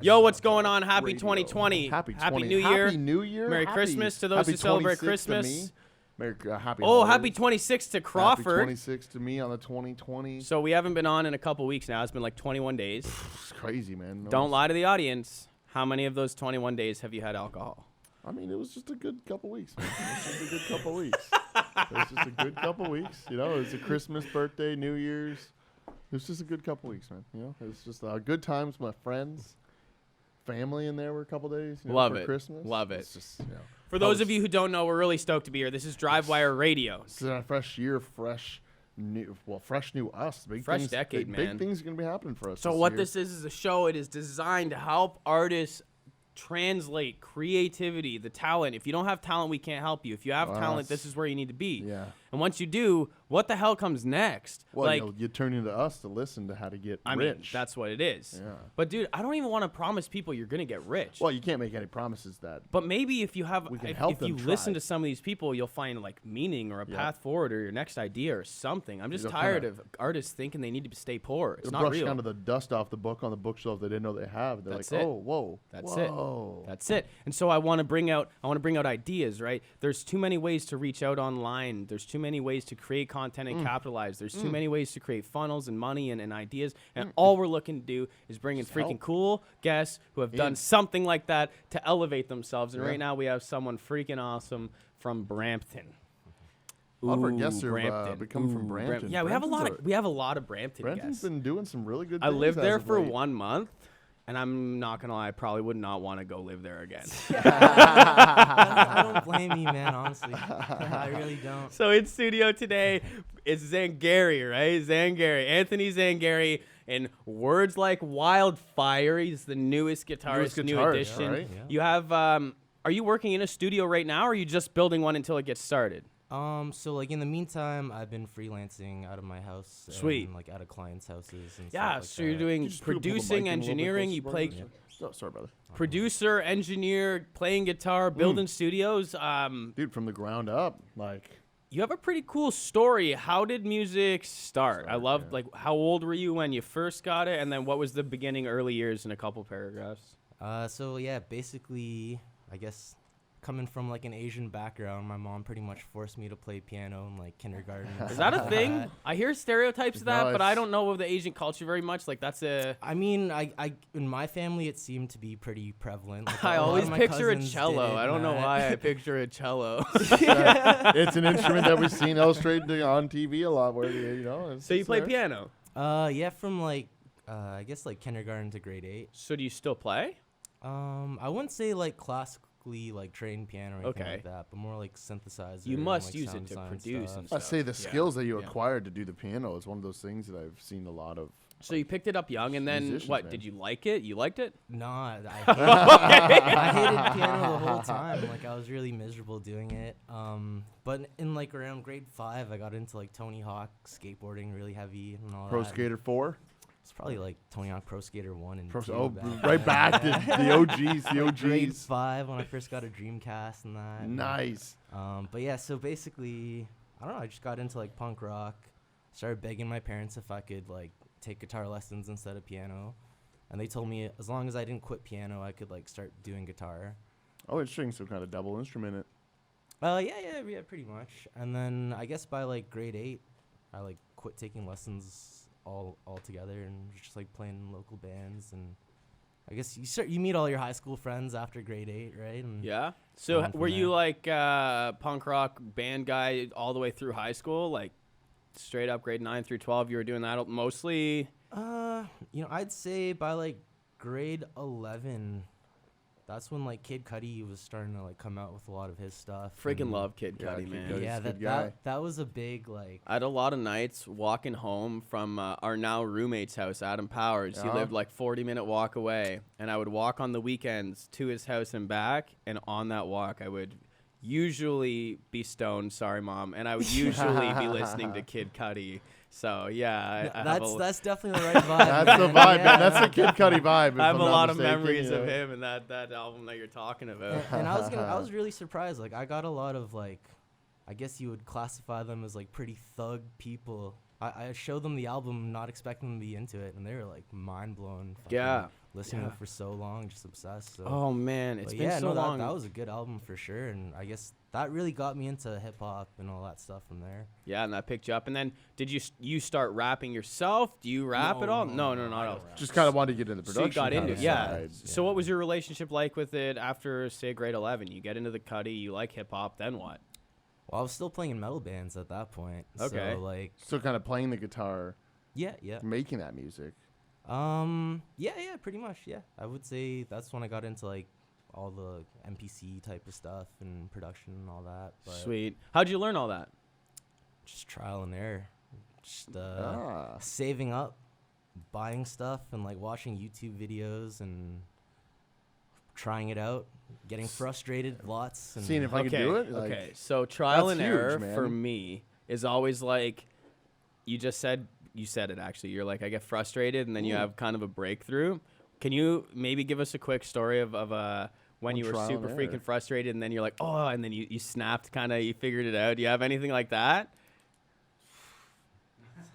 Yo, what's going on? Happy 2020. Happy New Year. Happy New Year. Merry Christmas to those who celebrate Christmas. Happy happy 26 to Crawford. Happy 26 to me on the 2020. So we haven't been on in a couple weeks now. It's been like 21 days. It's crazy, man. Don't lie to the audience. How many of those 21 days have you had alcohol? I mean, it was just a good couple weeks, man. It was just a good couple weeks. It was just a good couple weeks. You know, it was a Christmas, birthday, New Year's. It was just a good couple weeks, man. You know, it was just good times with my friends. Family in there for a couple days. Love for it. Christmas. Love it. It's just, you know, for those of you who don't know, we're really stoked to be here. This is DriveWire Radio. This is our fresh year, fresh new us. Fresh decade, man. Big things are going to be happening for us. So what this is a show. It is designed to help artists translate creativity, the talent. If you don't have talent, we can't help you. If you have talent, this is where you need to be. Yeah. And once you do, what the hell comes next? Well, like, you turn into us to listen to how to get rich. mean, that's what it is. Yeah. But dude, I don't even want to promise people you're gonna get rich. Well, you can't make any promises that. But maybe if you have, if you listen to some of these people, you'll find like meaning or a path forward or your next idea or something. I'm just tired of artists thinking they need to stay poor. It's not real. Kind of the dust off the book on the bookshelf they didn't know they have. They're That's like, it. oh, whoa, That's whoa. it. That's it. And so I want to bring out ideas, right? There's too many ways to reach out online. There's too many ways to create content and capitalize. There's too many ways to create funnels and money and ideas. And all we're looking to do is bring in freaking cool guests who have done something like that to elevate themselves. And right now we have someone freaking awesome from Brampton. A lot of our guests are becoming from Brampton. Yeah, we have a lot of Brampton Brampton's guests. been doing some really good things. I lived there for 1 month. And I'm not going to lie, I probably would not want to go live there again. I don't blame you, man, honestly. I really don't. So in studio today is Zangari, right? Anthony Zangari. And words like wildfire, he's the newest guitarist, new addition. Right? Yeah. You have, are you working in a studio right now, or are you just building one until it gets started? So like in the meantime, I've been freelancing out of my house. Sweet. And like out of clients' houses and yeah, stuff like so that. you're doing producing, engineering. You play. Oh, sorry, brother. Producer, engineer, playing guitar, building studios. Dude, from the ground up, like. You have a pretty cool story. How did music start? I love like how old were you when you first got it, and then what was the beginning, early years in a couple paragraphs? So yeah, basically, I guess. Coming from like an Asian background, my mom pretty much forced me to play piano in like kindergarten. Is that a thing? I hear stereotypes of that, but I don't know of the Asian culture very much. Like that's a. I mean, I in my family it seemed to be pretty prevalent. Like, I always picture a cello. I don't know why I picture a cello. It's an instrument that we've seen illustrated on TV a lot. Where you know. So you play piano? Yeah, from like I guess like kindergarten to grade 8. So do you still play? I wouldn't say like classically like trained piano or anything like that, but more like synthesizer. You must and, like, use it to produce and I stuff. say the skills that you acquired to do the piano is one of those things that I've seen a lot of. So you picked it up young, and then what? Man. Did you like it? You liked it? No, I hated piano the whole time. Like I was really miserable doing it. But in like around grade 5, I got into like Tony Hawk skateboarding really heavy and all Pro that. Skater 4. It's probably like Tony Hawk Pro Skater 1 and 2. Right back to the OGs, the OGs. Grade 5 when I first got a Dreamcast and that. Nice. But yeah, so basically, I don't know, I just got into like punk rock, started begging my parents if I could like take guitar lessons instead of piano. And they told me as long as I didn't quit piano, I could like start doing guitar. Oh, interesting. So kind of double instrument it. Yeah, pretty much. And then I guess by like grade 8, I like quit taking lessons all together and just like playing in local bands. And I guess you meet all your high school friends after grade 8, right? And yeah. So were you like punk rock band guy all the way through high school, like straight up grade 9 through 12? You were doing that mostly. I'd say by like grade 11. That's when like Kid Cudi was starting to like come out with a lot of his stuff. Freaking love Kid Cudi, man. Yeah, that was a big like. I had a lot of nights walking home from our now roommate's house, Adam Powers. He lived like 40-minute walk away, and I would walk on the weekends to his house and back. And on that walk, I would usually be stoned. Sorry, Mom. And I would usually be listening to Kid Cudi. So yeah, that's definitely the right vibe. That's the vibe, man. That's the Kid Cudi vibe. I have a lot of memories of him and that album that you're talking about. And I was really surprised. Like I got a lot of like, I guess you would classify them as like pretty thug people I showed them the album, not expecting them to be into it, and they were like mind blown. Yeah. Listening to it for so long, just obsessed. So. Oh man, it's been so long. That was a good album for sure, and I guess that really got me into hip hop and all that stuff from there. Yeah, and that picked you up. And then did you start rapping yourself? Do you rap at all? No, not at all. Just kind of wanted to get into production. So you got into it, yeah. side. So what was your relationship like with it after, say, grade 11? You get into the cutty, you like hip hop, then what? Well, I was still playing in metal bands at that point. Okay. So like. So kind of playing the guitar. Yeah. Making that music. Yeah, pretty much. Yeah, I would say that's when I got into like all the MPC type of stuff and production and all that. But Sweet. How'd you learn all that? just trial and error. Just saving up, buying stuff, and like watching YouTube videos and trying it out, getting frustrated lots. And Seeing if I could do it. Like, Okay, so trial and that's error huge, for man. me is always like, you said it actually. You're like, I get frustrated, and then you have kind of a breakthrough. Can you maybe give us a quick story of when you were trial super and freaking error. frustrated, and then you're like, oh, and then you snapped, kind of, you figured it out. Do you have anything like that?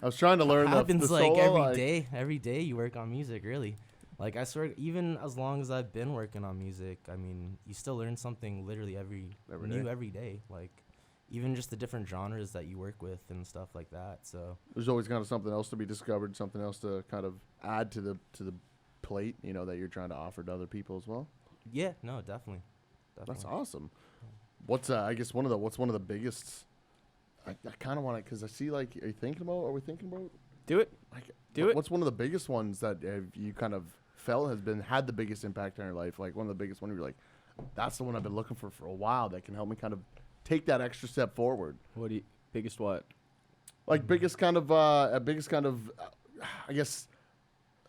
I was trying to learn It the happens like solo, every like, day. Every day you work on music, really. Like I swear, even as long as I've been working on music, I mean, you still learn something literally every day. every day. Like even just the different genres that you work with and stuff like that. So There's always kind of something else to be discovered, something else to kind of add to the plate, you know, that you're trying to offer to other people as well. yeah, no, definitely. That's awesome. What's what's one of the biggest? I kind of want to, because I see, like, are we thinking about? Do it. Like, Do it. What's one of the biggest ones that you kind of felt had the biggest impact on your life? Like one of the biggest ones you're like, that's the one I've been looking for a while that can help me kind of take that extra step forward. Biggest what? Like biggest kind of, I guess,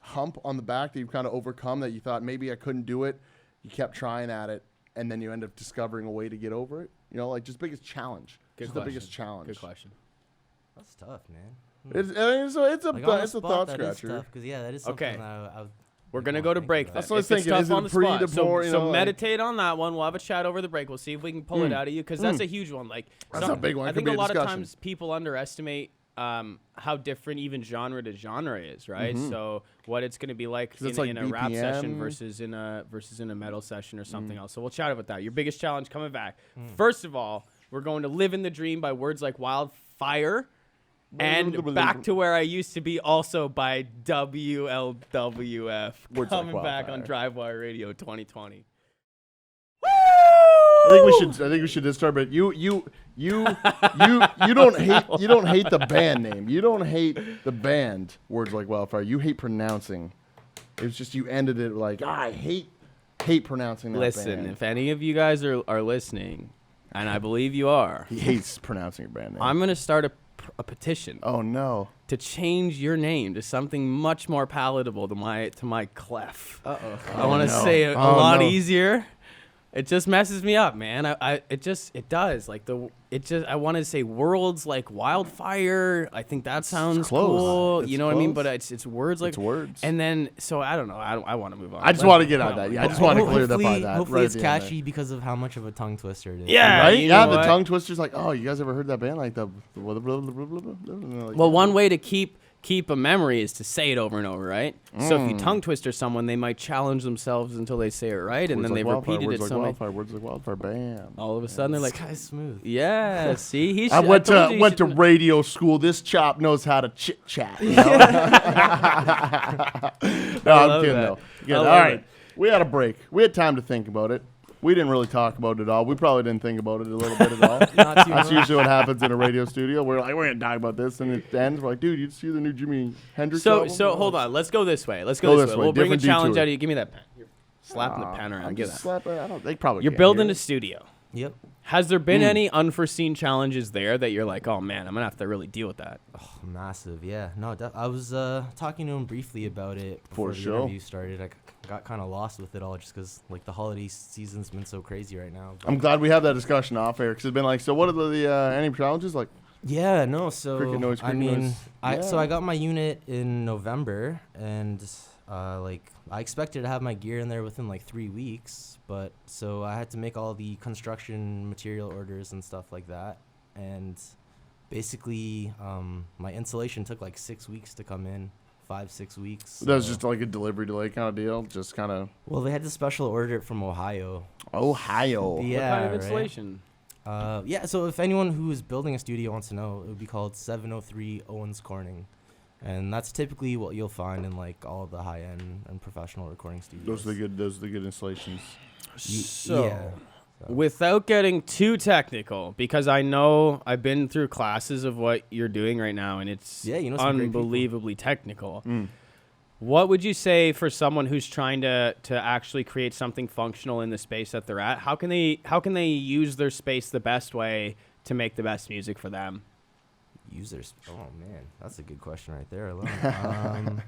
hump on the back that you've kind of overcome that you thought maybe I couldn't do it. You kept trying at it, and then you end up discovering a way to get over it. You know, like just biggest challenge. Good Just question. the biggest challenge. Good question. That's tough, man. It's a Like, on the it's a spot, thought that is scratcher. tough, 'cause, yeah, that is something Okay. that I would We're like, gonna wanna go to think break about. then. That's what I was If it's thinking. Is tough it on the pre spot, to so, pour, you so know, like- meditate on that one. We'll have a chat over the break. We'll see if we can pull it out of you, because that's a huge one. Like That's a big one. I It could think a be a lot of discussion. times people underestimate how different even genre to genre is, right? So what it's going to be like it's in like a rap session BPM. versus in a metal session or something else. So we'll chat about that. Your biggest challenge coming back. First of all, we're going to Live in the Dream by Words Like Wildfire. And Back to Where I Used to Be, also by WLWF. Words Like Coming back on Wildfire. DriveWire Radio 2020. I think we should just start. But you don't hate the band name. You don't hate the band. Words Like Wildfire. You hate pronouncing. It's just you ended it like I hate pronouncing that Listen, band. if any of you guys are listening, and I believe you are, He hates pronouncing your band name. I'm going to start a petition Oh no. to change your name to something much more palatable to my clef. I want to no. say it a Oh, lot no. easier. It just messes me up, man. It does. Like I want to say Worlds Like Wildfire. I think that sounds close. cool. It's You know what I mean? close. But it's words like It's words. And then so I don't know. I want to move on. I just Let's- want to get out come that. on. Yeah, I just want to clear that by that. Hopefully right it's at the end catchy because of how much of a tongue twister it is. Yeah, there. Right? you Yeah, know the what? tongue twisters. Like, oh, you guys ever heard that band? Like the. Like, Well, one way to keep a memory is to say it over and over, right? So if you tongue twister someone, they might challenge themselves until they say it right, and Words then Like they've Wildfire, repeated Words it Like so many. Wildfire, Words Like Wildfire, bam. All of a sudden, they're This like, guy's smooth. "Yeah, see, he." I should- went told you to he went to should- radio school. This chop knows how to chit chat. You know? No, I I'm love kidding that. though. Good. I All love right, it. we had a break. We had time to think about it. We didn't really talk about it at all. We probably didn't think about it a little bit at all. Not too That's much. usually what happens in a radio studio. We're like, we're gonna talk about this, and it ends. We're like, dude, you see the new Jimi Hendrix So album? hold on. Let's go this way. Let's Go go this this way. way. We'll bring a Different challenge detour. out of you. Give me that pen. You're slapping the pen around. I'm Give just that. slapping. I don't. They probably. You're can't building hear a it. studio. Yep. Has there been any unforeseen challenges there that you're like, oh man, I'm gonna have to really deal with that? Oh, massive, yeah. No, I was talking to him briefly about it before the show. interview started. I got kind of lost with it all just because like the holiday season's been so crazy right now. But I'm glad we have that discussion off air because it's been like, so what are the any challenges like? yeah, no. So Cricket noise, I cricket mean, noise. so Yeah. I got my unit in November, and like I expected to have my gear in there within like 3 weeks, but so I had to make all the construction material orders and stuff like that, and basically, my installation took like 6 weeks to come in, 5-6 weeks. That was just like a delivery delay kind of deal, just kind of. Well, they had to special order it from Ohio. Ohio. Yeah, What kind of right? installation? Yeah, so if anyone who is building a studio wants to know, it would be called 703 Owens Corning. And that's typically what you'll find in like all the high-end and professional recording studios. Those are the good installations. So, yeah. without getting too technical, because I know I've been through classes of what you're doing right now, and it's Yeah, you know some great people. unbelievably technical. What would you say for someone who's trying to actually create something functional in the space that they're at? How can they use their space the best way to make the best music for them? Users. Oh man, that's a good question right there alone.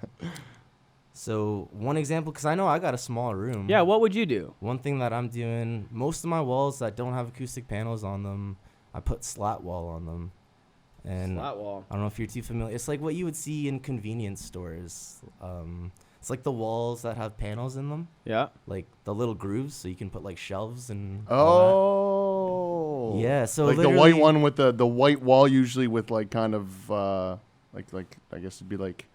So one example, because I know I got a small room. Yeah, what would you do? One thing that I'm doing, most of my walls that don't have acoustic panels on them, I put slat wall on them. And Flat wall. I don't know if you're too familiar. It's like what you would see in convenience stores. It's like the walls that have panels in them, Yeah. like the little grooves, so you can put like shelves and Oh. all that. Yeah, so like the literally- white one with the white wall, usually with like kind of like I guess it'd be like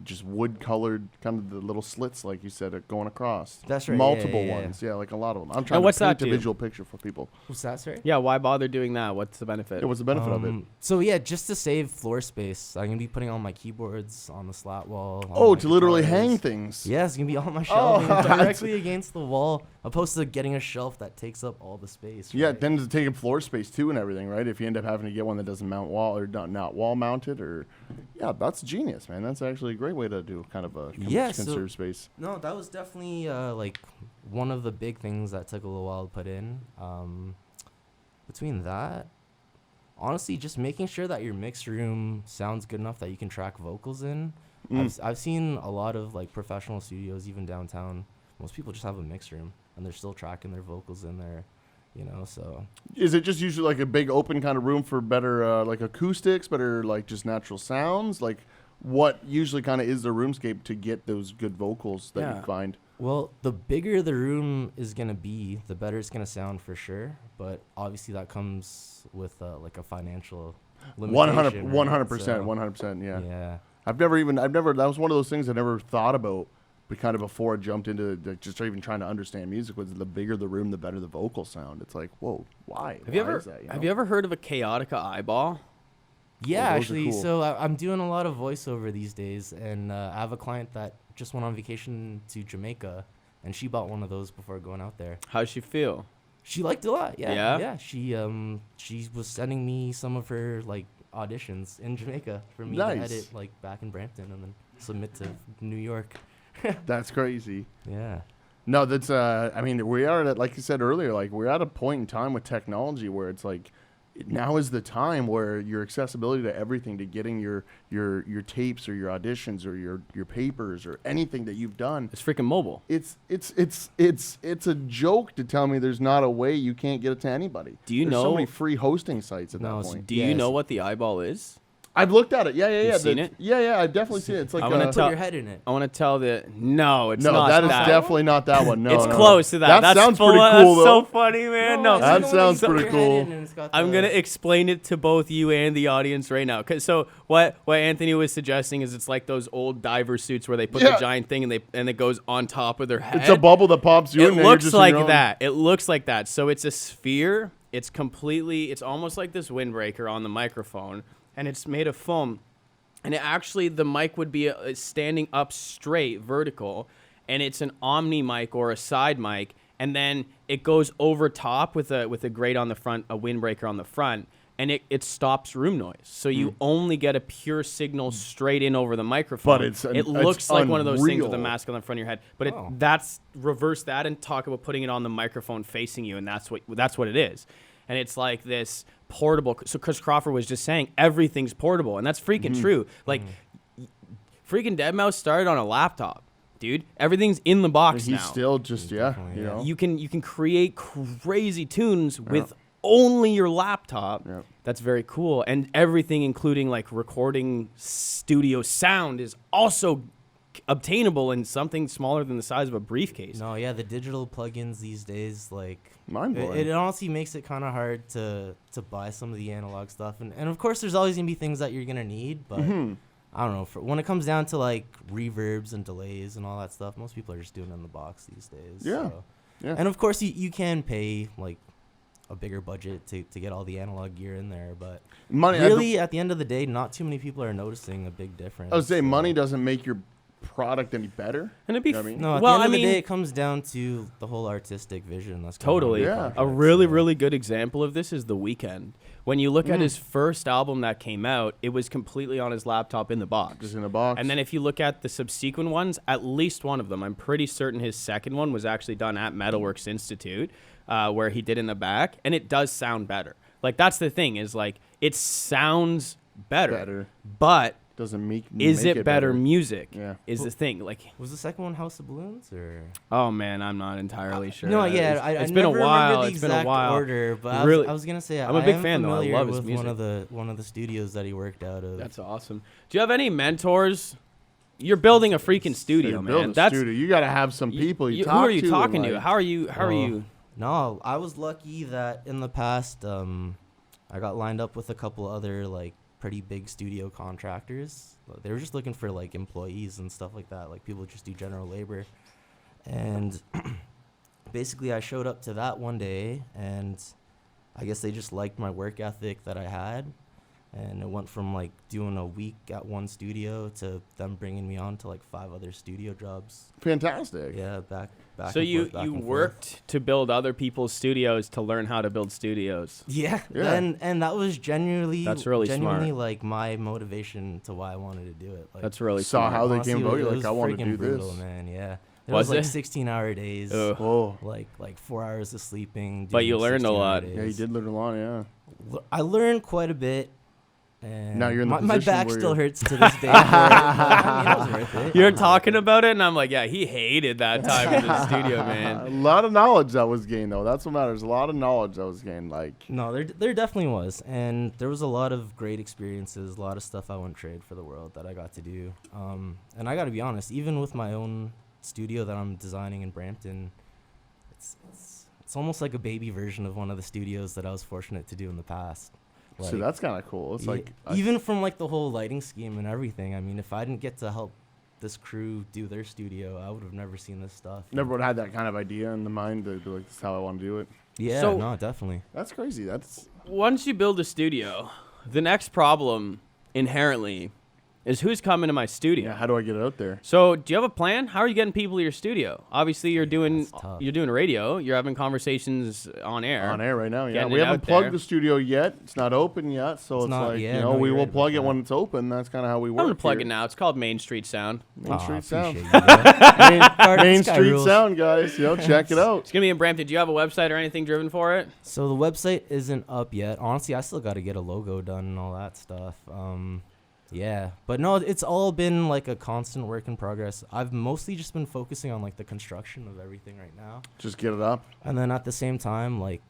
just wood colored, kind of the little slits, like you said, going across. That's right, yeah, Multiple yeah, yeah. ones, yeah, like a lot of them. I'm trying what's to paint that a do? visual picture for people. What's that, sorry? Yeah, why bother doing that? What's the benefit? Yeah, what's the benefit of it? So yeah, just to save floor space, I'm gonna be putting all my keyboards on the slat wall. all Oh, my to literally guitars. hang things. Yeah, it's gonna be all my shelving that's- directly against the wall, opposed to getting a shelf that takes up all the space. Yeah, right? then to take up floor space too and everything, right? If you end up having to get one that doesn't mount wall or not wall mounted, or yeah, that's genius, man. That's actually a great way to do kind of a conserve space. No, that was definitely like one of the big things that took a little while to put in. Between that, honestly, just making sure that your mix room sounds good enough that you can track vocals in. I've seen a lot of like professional studios, even downtown. Most people just have a mix room and they're still tracking their vocals in there, you know. So Is it just usually like a big open kind of room for better like acoustics, better like just natural sounds? Like what usually kind of is the roomscape to get those good vocals that Yeah. you find? well, the bigger the room is gonna be, the better it's gonna sound for sure. But obviously that comes with like a financial limitation. 100%, yeah. Yeah. I've never, that was one of those things I never thought about, but kind of before I jumped into just even trying to understand music, was the bigger the room, the better the vocal sound. It's like, whoa, why? Have you Why ever is that, have you ever heard of a chaotica eyeball? Yeah, those are actually, cool. so I'm doing a lot of voiceover these days, and I have a client that just went on vacation to Jamaica, and she bought one of those before going out there. How'd she feel? She liked it a lot. Yeah, Yeah? yeah. She was sending me some of her like auditions in Jamaica for me Nice. to edit like back in Brampton and then submit to New York. That's crazy. Yeah. No, that's, I mean, we are at, like you said earlier, like we're at a point in time with technology where it's like, now is the time where your accessibility to everything, to getting your tapes or your auditions or your papers or anything that you've done, It's freaking mobile. it's a joke to tell me there's not a way you can't get it to anybody. Do you There's so know- many free hosting sites at No, that it's- point? Do you Yes. know what the eyeball is? I've looked at it. Yeah. You've seen it? Yeah, I've definitely seen it. It's like I wanna Put tell- your head in it. I want to tell the no, it's no, not that is that. definitely not that one. No, it's no. close to that. That That's sounds full pretty of- cool, That's so though. funny, man. No, it's That the one sounds you put pretty your head cool. in and it's got I'm the- gonna explain it to both you and the audience right now. 'Cause so what Anthony was suggesting is it's like those old diver suits where they put Yeah. the giant thing and it goes on top of their head. It's a bubble that pops you It in. and you're looks just in like your own- that. It looks like that. So it's a sphere. It's almost like this windbreaker on the microphone, and it's made of foam. And the mic would be standing up straight, vertical, and it's an omni mic or a side mic, and then it goes over top with a grate on the front, a windbreaker on the front, and it stops room noise. So you only get a pure signal straight in over the microphone. But it's it looks like one of those things with a unreal. mask on the front of your head. But Oh. that's reverse that and talk about putting it on the microphone facing you, and that's what it is. And it's like this portable. So Chris Crawford was just saying everything's portable, and that's freaking true. Like, freaking Deadmau5 started on a laptop, dude. Everything's in the And box he's now. still just Definitely, you yeah. know. You can create crazy tunes with only your laptop. Yep. That's very cool, and everything, including like recording studio sound, is also obtainable in something smaller than the size of a briefcase. No, yeah, the digital plugins these days, like, Mind-blowing. it honestly makes it kind of hard to buy some of the analog stuff. And of course, there's always going to be things that you're going to need, but I don't know. When it comes down to, like, reverbs and delays and all that stuff, most people are just doing it in the box these days. Yeah. So. Yeah. And, of course, you can pay, like, a bigger budget to get all the analog gear in there, but Money, really, at the end of the day, not too many people are noticing a big difference. I would say so. money doesn't make your product any better. And it'd be You know what I mean? No, at well, the end I of the mean, day, it comes down to the whole artistic vision. That's going on totally. with the Yeah. project, A really, so. really good example of this is The Weeknd. When you look at his first album that came out, it was completely on his laptop in the box. Just in a box. And then if you look at the subsequent ones, at least one of them, I'm pretty certain his second one was actually done at Metalworks Institute, where he did in the back, and it does sound better. Like, that's the thing, is like, it sounds better. But doesn't make is it better music? Yeah. Is the thing. Like, Was the second one House of Balloons or? oh man, I'm not entirely sure. No, yeah, It's I been a never while. remember the It's been a exact while. order, but Really- I was gonna say I'm a big am fan, though. I familiar love his with music. one of the studios that he worked out of. That's awesome. Do you have any mentors? You're building a freaking studio, You build man. a That's studio. You got to have some people you who talk are to. you and, talking to? like- How are you? How are Well, you? No, I was lucky that in the past, I got lined up with a couple other like pretty big studio contractors. They were just looking for like employees and stuff like that, like people who just do general labor. And basically, I showed up to that one day, and I guess they just liked my work ethic that I had. And it went from like doing a week at one studio to them bringing me on to like 5 other studio jobs. Fantastic. Yeah, back. So and you forth, back you and forth. worked to build other people's studios to learn how to build studios. Yeah, Yeah. and that was genuinely That's really genuinely smart. like my motivation to why I wanted to do it. Like, That's really Saw smart. how they honestly, came about. it You're like, was I want to freaking do brutal, this. man. Yeah, it Was was like it? 16-hour days, Ugh. Whoa. like 4 hours of sleeping. But doing you learned a 16-hour lot. days. Yeah, you did learn a lot. Yeah. I learned quite a bit. And Now you're in the my position back where still you're- hurts to this day. I mean, it was worth it. You're talking about it, and I'm like, yeah, he hated that time in the studio, A man. lot of knowledge that was gained, though. That's what matters. A lot of knowledge that was gained. Like, No, there definitely was, and there was a lot of great experiences, a lot of stuff I wouldn't trade for the world that I got to do. And I got to be honest, even with my own studio that I'm designing in Brampton, it's almost like a baby version of one of the studios that I was fortunate to do in the past. so that's kind of cool. It's like even from like the whole lighting scheme and everything. I mean, if I didn't get to help this crew do their studio, I would have never seen this stuff. never would have had that kind of idea in the mind to be like, this is how I want to do it. Yeah, So- no, definitely. That's crazy. That's Once you build a studio, the next problem inherently is who's coming to my studio. yeah. How do I get it out there? So, do you have a plan? How are you getting people to your studio? Obviously, you're doing that's tough. radio. You're having conversations on air. On air right now. Yeah, Getting we it haven't out plugged there. the studio yet. It's not open yet, so it's not- like yeah, you know no, we you're will right plug about it when that. it's open. That's kind of how we work. I'm gonna plug here. it now. It's called Main Street Sound. Main Aw, Street Sound. appreciate you, bro. Main This guy Street rules. Sound, guys. You know, check it out. It's gonna be in Brampton. Do you have a website or anything driven for it? So the website isn't up yet. Honestly, I still got to get a logo done and all that stuff. Yeah, but no, it's all been like a constant work in progress. I've mostly just been focusing on like the construction of everything right now, Just get it up. and then at the same time, like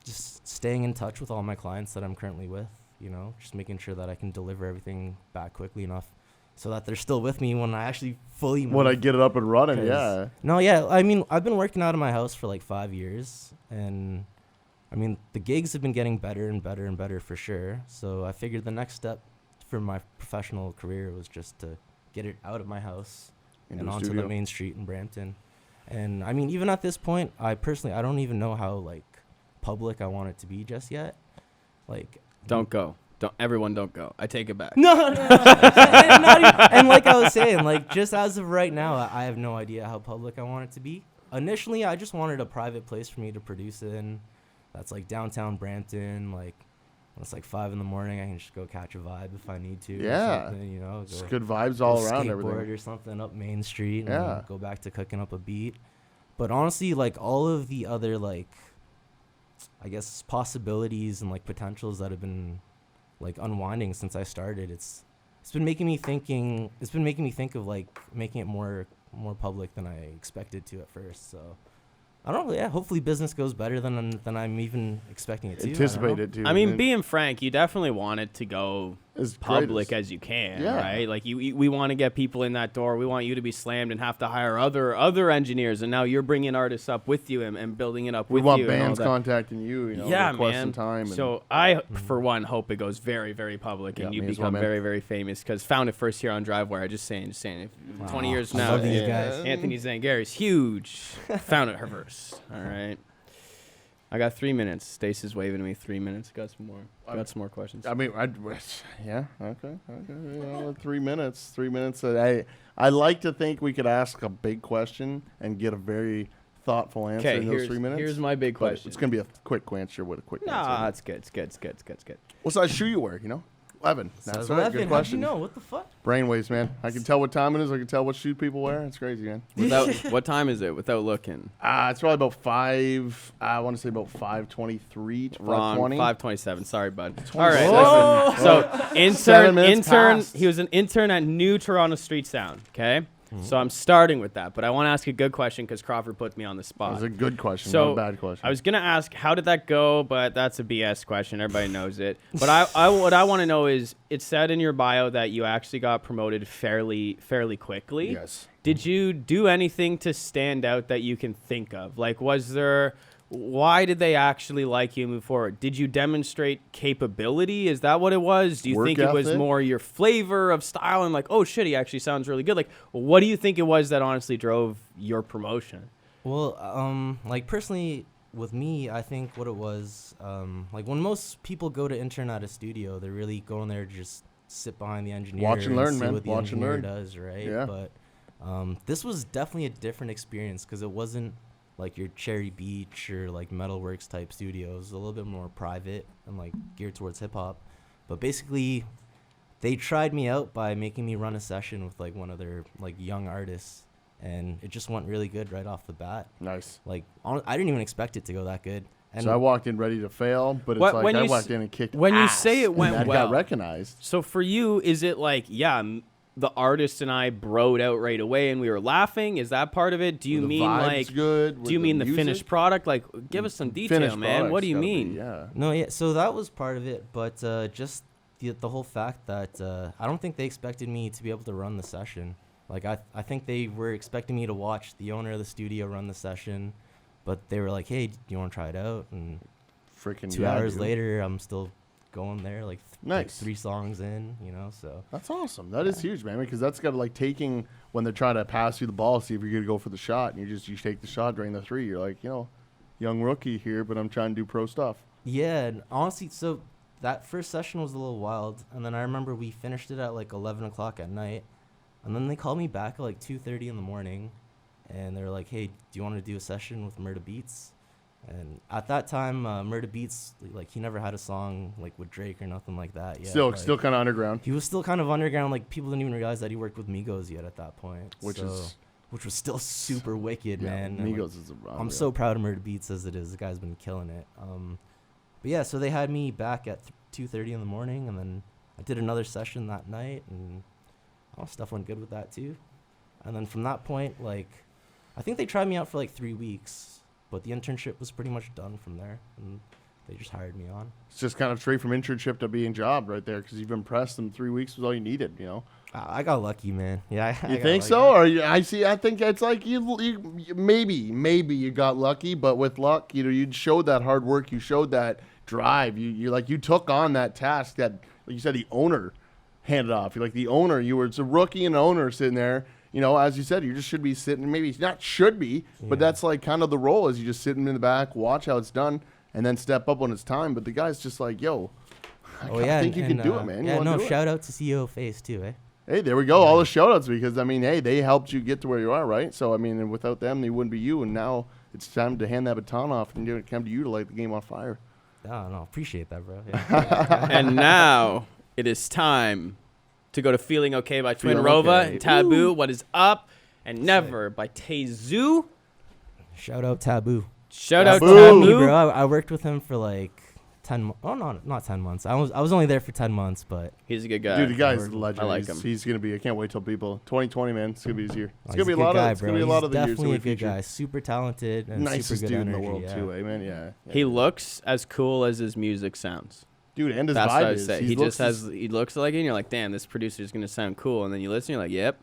just staying in touch with all my clients that I'm currently with. You know, just making sure that I can deliver everything back quickly enough so that they're still with me when I actually fully move. When I get it up and running, 'Cause- yeah. No, yeah. I mean, I've been working out of my house for like 5 years, and I mean, the gigs have been getting better and better and better for sure. So I figured the next step for my professional career was just to get it out of my house Into and the onto studio. the main street in Brampton. And I mean, even at this point, I don't even know how like public I want it to be just yet. Like, Don't go. Everyone don't go. I take it back. no. And like I was saying, like just as of right now, I have no idea how public I want it to be. Initially, I just wanted a private place for me to produce in. That's like downtown Brampton. Like when it's like 5 a.m, I can just go catch a vibe if I need to. Yeah. Or something, you know, Just go, good vibes all go around skateboard everything. or something up Main Street. And Yeah. go back to cooking up a beat. But honestly, like all of the other like, I guess possibilities and like potentials that have been like unwinding since I started, it's been making me think of like making it more public than I expected to at first. So I don't know. Yeah, hopefully business goes better than I'm even expecting it to. Anticipate it too. I mean, And being frank, you definitely want it to go public as you can, Yeah. right? Like we want to get people in that door. We want you to be slammed and have to hire other engineers, and now you're bringing artists up with you and building it up We with want you. and all bands that. contacting you, Yeah, requesting man. time. So I, for one, hope it goes very, very public and you me as well, become man. very, very famous. Because found it first here on DriveWire. Just saying. If 20 years I now, love these guys. Anthony Zangari is huge. Found it first. All right. I got 3 minutes. Stace waving to me 3 minutes. Got some more. Got some more questions. I mean, yeah, okay. 3 minutes. 3 minutes. I like to think we could ask a big question and get a very thoughtful answer in those 3 minutes. Here's my big But question. it's gonna be a quick answer with a quick Nah, answer. it's good. What size shoe you wear? 11. That's Size right. 11. Good How'd question. you know? What the fuck? Brainwaves, man. I can tell what time it is. I can tell what shoe people wear. It's crazy, man. What time is it? Without looking. It's probably about 5. I want to say about 5:23. Wrong. 5:20. 5:27. Sorry, bud. All right. Whoa. Listen. So 7 minutes intern. past. He was an intern at New Toronto Street Sound. Okay. So I'm starting with that, but I want to ask a good question because Crawford put me on the spot. That's a good question, So not a bad question. I was gonna ask how did that go, but that's a BS question. Everybody knows it. But what I want to know is, it said in your bio that you actually got promoted fairly quickly. Yes. Did you do anything to stand out that you can think of? Like, why did they actually like you and move forward? Did you demonstrate capability? Is that what it was? Do you Work think it was ethic? more your flavor of style and like, oh shit, he actually sounds really good? Like, what do you think it was that honestly drove your promotion? Well, like personally, with me, I think what it was, like when most people go to intern at a studio, they're really going there to just sit behind the engineer, Watch and learn, see man. what the Watch and engineer learn. does, right? Yeah. But this was definitely a different experience because it wasn't like your Cherry Beach or like Metalworks type studios. A little bit more private and like geared towards hip hop. But basically, they tried me out by making me run a session with like one of their like young artists, and it just went really good right off the bat. Nice. Like I didn't even expect it to go that good. And So I walked in ready to fail, but it's What- like when I you walked s- in and kicked when you ass, say it and went that well- got recognized. So for you, is it like, the artist and I broed out right away and we were laughing? Is that part of it? Do you The mean vibe's like, good? do you mean the music? finished product? Like, give us some detail, Finished man. What product's do you gotta be, mean? yeah. no, yeah. So that was part of it, but just the whole fact that I don't think they expected me to be able to run the session. Like I think they were expecting me to watch the owner of the studio run the session, but they were like, "Hey, do you want to try it out?" And Freaking 2 hours later, I'm still going there, like Nice. 3 songs in, so. That's awesome. That is huge, man. Because that's got to like taking when they're trying to pass you the ball, see if you're gonna go for the shot, and you take the shot during the 3. You're like, young rookie here, but I'm trying to do pro stuff. Yeah, and honestly, so that first session was a little wild, and then I remember we finished it at like 11 o'clock at night, and then they called me back at like 2:30 in the morning, and they were like, "Hey, do you want to do a session with Murda Beats?" And at that time, Murda Beats, like, he never had a song like with Drake or nothing like that yet. Still like, kind of underground, he was still kind of underground. Like, people didn't even realize that he worked with Migos yet at that point, which was still super wicked, man. And, Migos like, is. I'm so proud of Murda Beats as it is. The guy's been killing it. But yeah, so they had me back at 2:30 in the morning, and then I did another session that night, and stuff went good with that too. And then from that point, like, I think they tried me out for like 3 weeks, but the internship was pretty much done from there, and they just hired me on. It's just kind of straight from internship to being job right there, because you've impressed them. 3 weeks was all you needed, I got lucky, man. Yeah, I You got think lucky. so? Or I think it's like you maybe you got lucky, but with luck, you showed that hard work, you showed that drive, you took on that task that, like you said, the owner handed off. You're like the owner. It's a rookie and an owner sitting there. As you said, you just should be sitting. Maybe not should be, but that's like kind of the role, is you just sitting in the back, watch how it's done, and then step up when it's time. But the guy's just like, yo, I think you can do it, man. You Yeah, wanna no, do it? shout out to CEO Face too, eh? Hey, there we go. All the shout-outs, because, hey, they helped you get to where you are, right? So, and without them, they wouldn't be you. And now it's time to hand that baton off and it come to you to light the game on fire. No, appreciate that, bro. Yeah. And now it is time to go to Feeling Okay by Twin Feeling Rova Okay. and Taboo, What Is Up, and Never by Tezu. Shout out Taboo. Shout out Taboo. Taboo. Bro, I worked with him for like 10 months. Oh, no, not 10 months. I was only there for 10 months, but He's a good guy. Dude, the guy's a legend. I like him. He's going to be, I can't wait till 2020, man. It's going to be his year. It's he's going to be a good lot guy, of, it's bro. going to be a lot of the He's years that definitely we a good feature. guy. Super talented and Nicest super good dude energy. in the world, yeah. too, man. Yeah. He looks as cool as his music sounds. Dude, and his That's what I vibe would is. say. He just has. He looks like it, and you're like, damn, this producer's gonna sound cool. And then you listen, you're like, yep.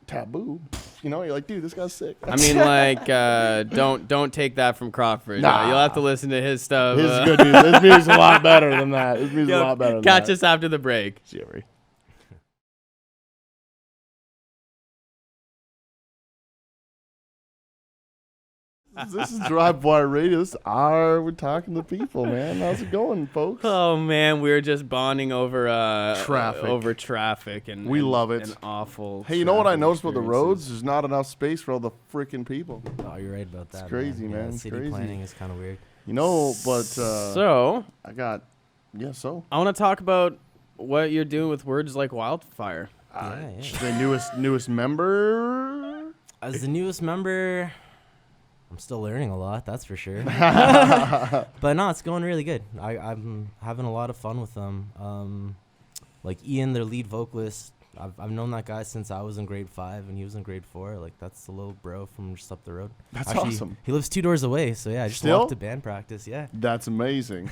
Taboo. You know, you're like, dude, this guy's sick. I mean, like, don't take that from Crawford. Nah. You'll have to listen to his stuff. His is good music. His music's a lot better than that. His music's a lot better than that. Catch us after the break. CFRE. This is DriveWire Radio. We're talking to people, man. How's it going, folks? Oh man, we were just bonding over Traffic. and We love it. And awful. Hey, you know what I traffic noticed about the roads? experiences. There's not enough space for all the freaking people. Oh, you're right about that. crazy, man. Yeah, It's city crazy. planning is kind of weird. You know, but So I got so I want to talk about what you're doing with words like wildfire. Yeah. the newest member. As the newest member, I'm still learning a lot, that's for sure. But no, it's going really good. I'm having a lot of fun with them. Like Ian, their lead vocalist, I've known that guy since I was in grade 5 and he was in grade 4. Like, that's the little bro from just up the road. That's Actually, awesome. He lives 2 doors away, so yeah, I just Still? walked to band practice, yeah. That's amazing.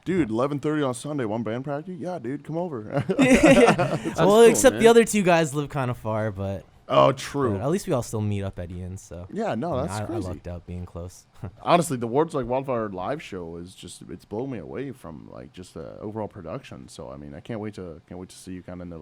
Dude, 11:30 on Sunday, one band practice? Yeah, dude, come over. Well, cool, except man. the other 2 guys live kind of far, but Oh, true. at least we all still meet up at Ian's, so. Yeah, no, I mean, that's I crazy. lucked out being close. Honestly, the Words Like Wildfire live show is just, it's blown me away from like just the overall production. So I mean, I can't wait to see you kind of in that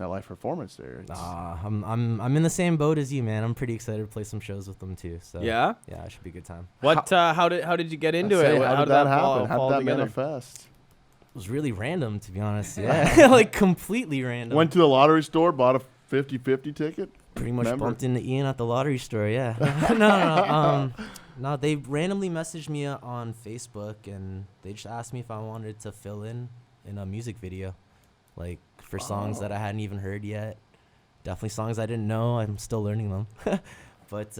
live performance there. It's, I'm in the same boat as you, man. I'm pretty excited to play some shows with them too. So Yeah. it should be a good time. What? How did you get into I'd say, it? how did that fall happen? How did that together? manifest? It was really random, to be honest. Yeah, like completely random. Went to the lottery store, bought a 50-50 ticket. Pretty much Remember? bumped into Ian at the lottery store. Yeah. No. They randomly messaged me on Facebook and they just asked me if I wanted to fill in a music video, like for songs that I hadn't even heard yet. Definitely songs I didn't know. I'm still learning them. But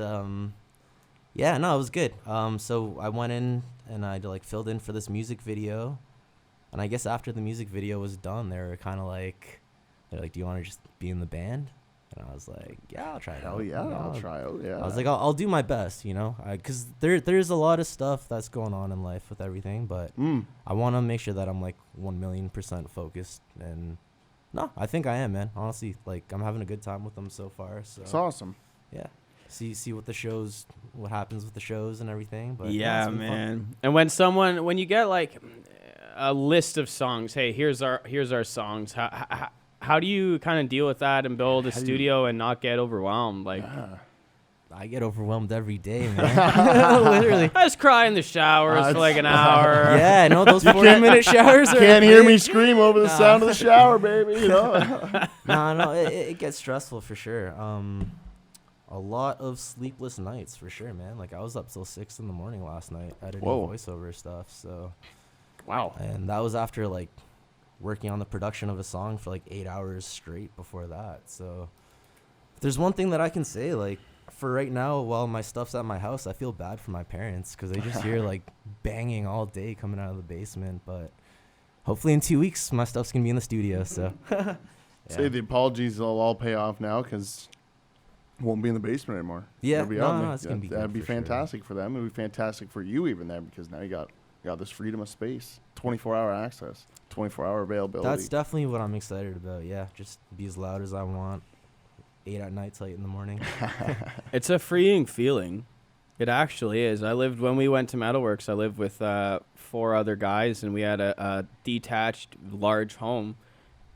yeah, no, it was good. So I went in and I like filled in for this music video, and I guess after the music video was done, they're like, do you want to just be in the band? And I was like, yeah, I'll try it out. Oh yeah, You know, I'll try out. Yeah. I was like, I'll do my best, you know, because there's a lot of stuff that's going on in life with everything, but I want to make sure that I'm like 1,000,000% focused. And no, I think I am, man. Honestly, like I'm having a good time with them so far. So it's awesome. yeah, see what happens with the shows and everything. But Yeah, it's been fun. man. And when you get like a list of songs, hey, here's our songs. How do you kind of deal with that and build a studio and not get overwhelmed? Like, I get overwhelmed every day, man. Literally. I just cry in the showers for like an hour. Yeah, I know those 40-minute showers are. Can't hear me scream over the sound of the shower, baby. You know. No, it gets stressful for sure. A lot of sleepless nights for sure, man. Like I was up till 6 a.m. last night editing Whoa. voiceover stuff. So, Wow. and that was after like working on the production of a song for like 8 hours straight before that. So, if there's one thing that I can say, like for right now, while my stuff's at my house, I feel bad for my parents because they just hear like banging all day coming out of the basement. But hopefully in 2 weeks, my stuff's gonna be in the studio. So, Say the apologies will all pay off now because it won't be in the basement anymore. Yeah, It'll be no, out there. it's gonna be That'd good be for sure. fantastic for them. It'd be fantastic for you even then because now you got this freedom of space, 24-hour access, 24-hour availability. That's definitely what I'm excited about. Yeah, just be as loud as I want. 8 at night till 8 in the morning. It's a freeing feeling. It actually is. When we went to Metalworks, I lived with 4 other guys, and we had a detached, large home,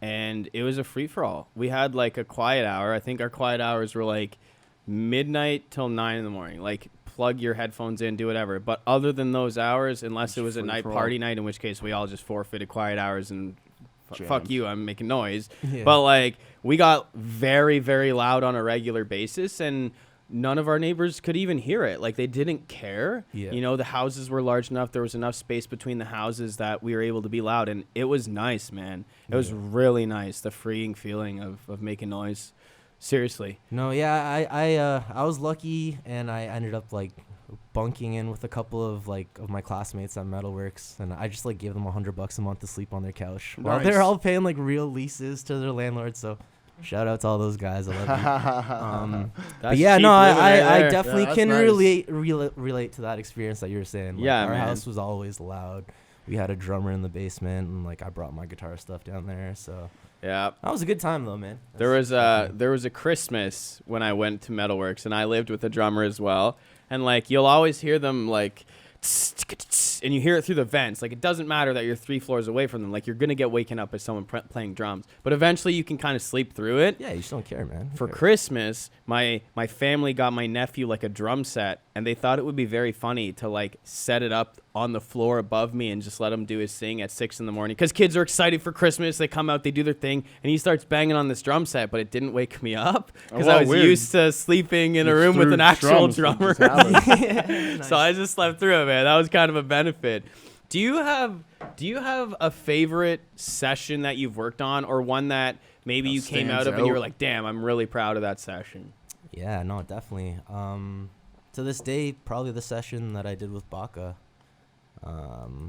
and it was a free-for-all. We had, like, a quiet hour. I think our quiet hours were, like, midnight till 9 in the morning. Like, plug your headphones in, do whatever. But other than those hours, unless it was a night party night, in which case we all just forfeited quiet hours and fuck you, I'm making noise. Yeah. But, like, we got very, very loud on a regular basis, and none of our neighbors could even hear it. Like, they didn't care. Yeah. You know, the houses were large enough. There was enough space between the houses that we were able to be loud, and it was nice, man. It was really nice, the freeing feeling of making noise. Seriously. No, yeah, I was lucky, and I ended up like bunking in with a couple of my classmates at Metalworks, and I just like gave them $100 a month to sleep on their couch while they're Nice. all paying like real leases to their landlords. So, shout out to all those guys. I love you. But That's yeah, cheap no, living right I there. definitely Yeah, can that's nice. relate to that experience that you were saying. Like, Yeah, our man. house was always loud. we had a drummer in the basement, and like I brought my guitar stuff down there. So Yeah. that was a good time though, man. There was a Christmas when I went to Metalworks, and I lived with a drummer as well. And like you'll always hear them like, and you hear it through the vents. Like it doesn't matter that you're 3 floors away from them. Like you're gonna get waken up by someone playing drums. But eventually you can kind of sleep through it. Yeah, you just don't care, man. Who For cares? Christmas, my family got my nephew like a drum set, and they thought it would be very funny to like set it up on the floor above me and just let him do his thing at 6 a.m. because kids are excited for Christmas. They come out, they do their thing, and he starts banging on this drum set, but it didn't wake me up because I was weird. used to sleeping in a room with an actual drummer. So I just slept through it, man. That was kind of a benefit. Do you have a favorite session that you've worked on, or one that maybe you came out of and you were like, damn, I'm really proud of that session? Yeah, no, definitely. To this day, probably the session that I did with Baka,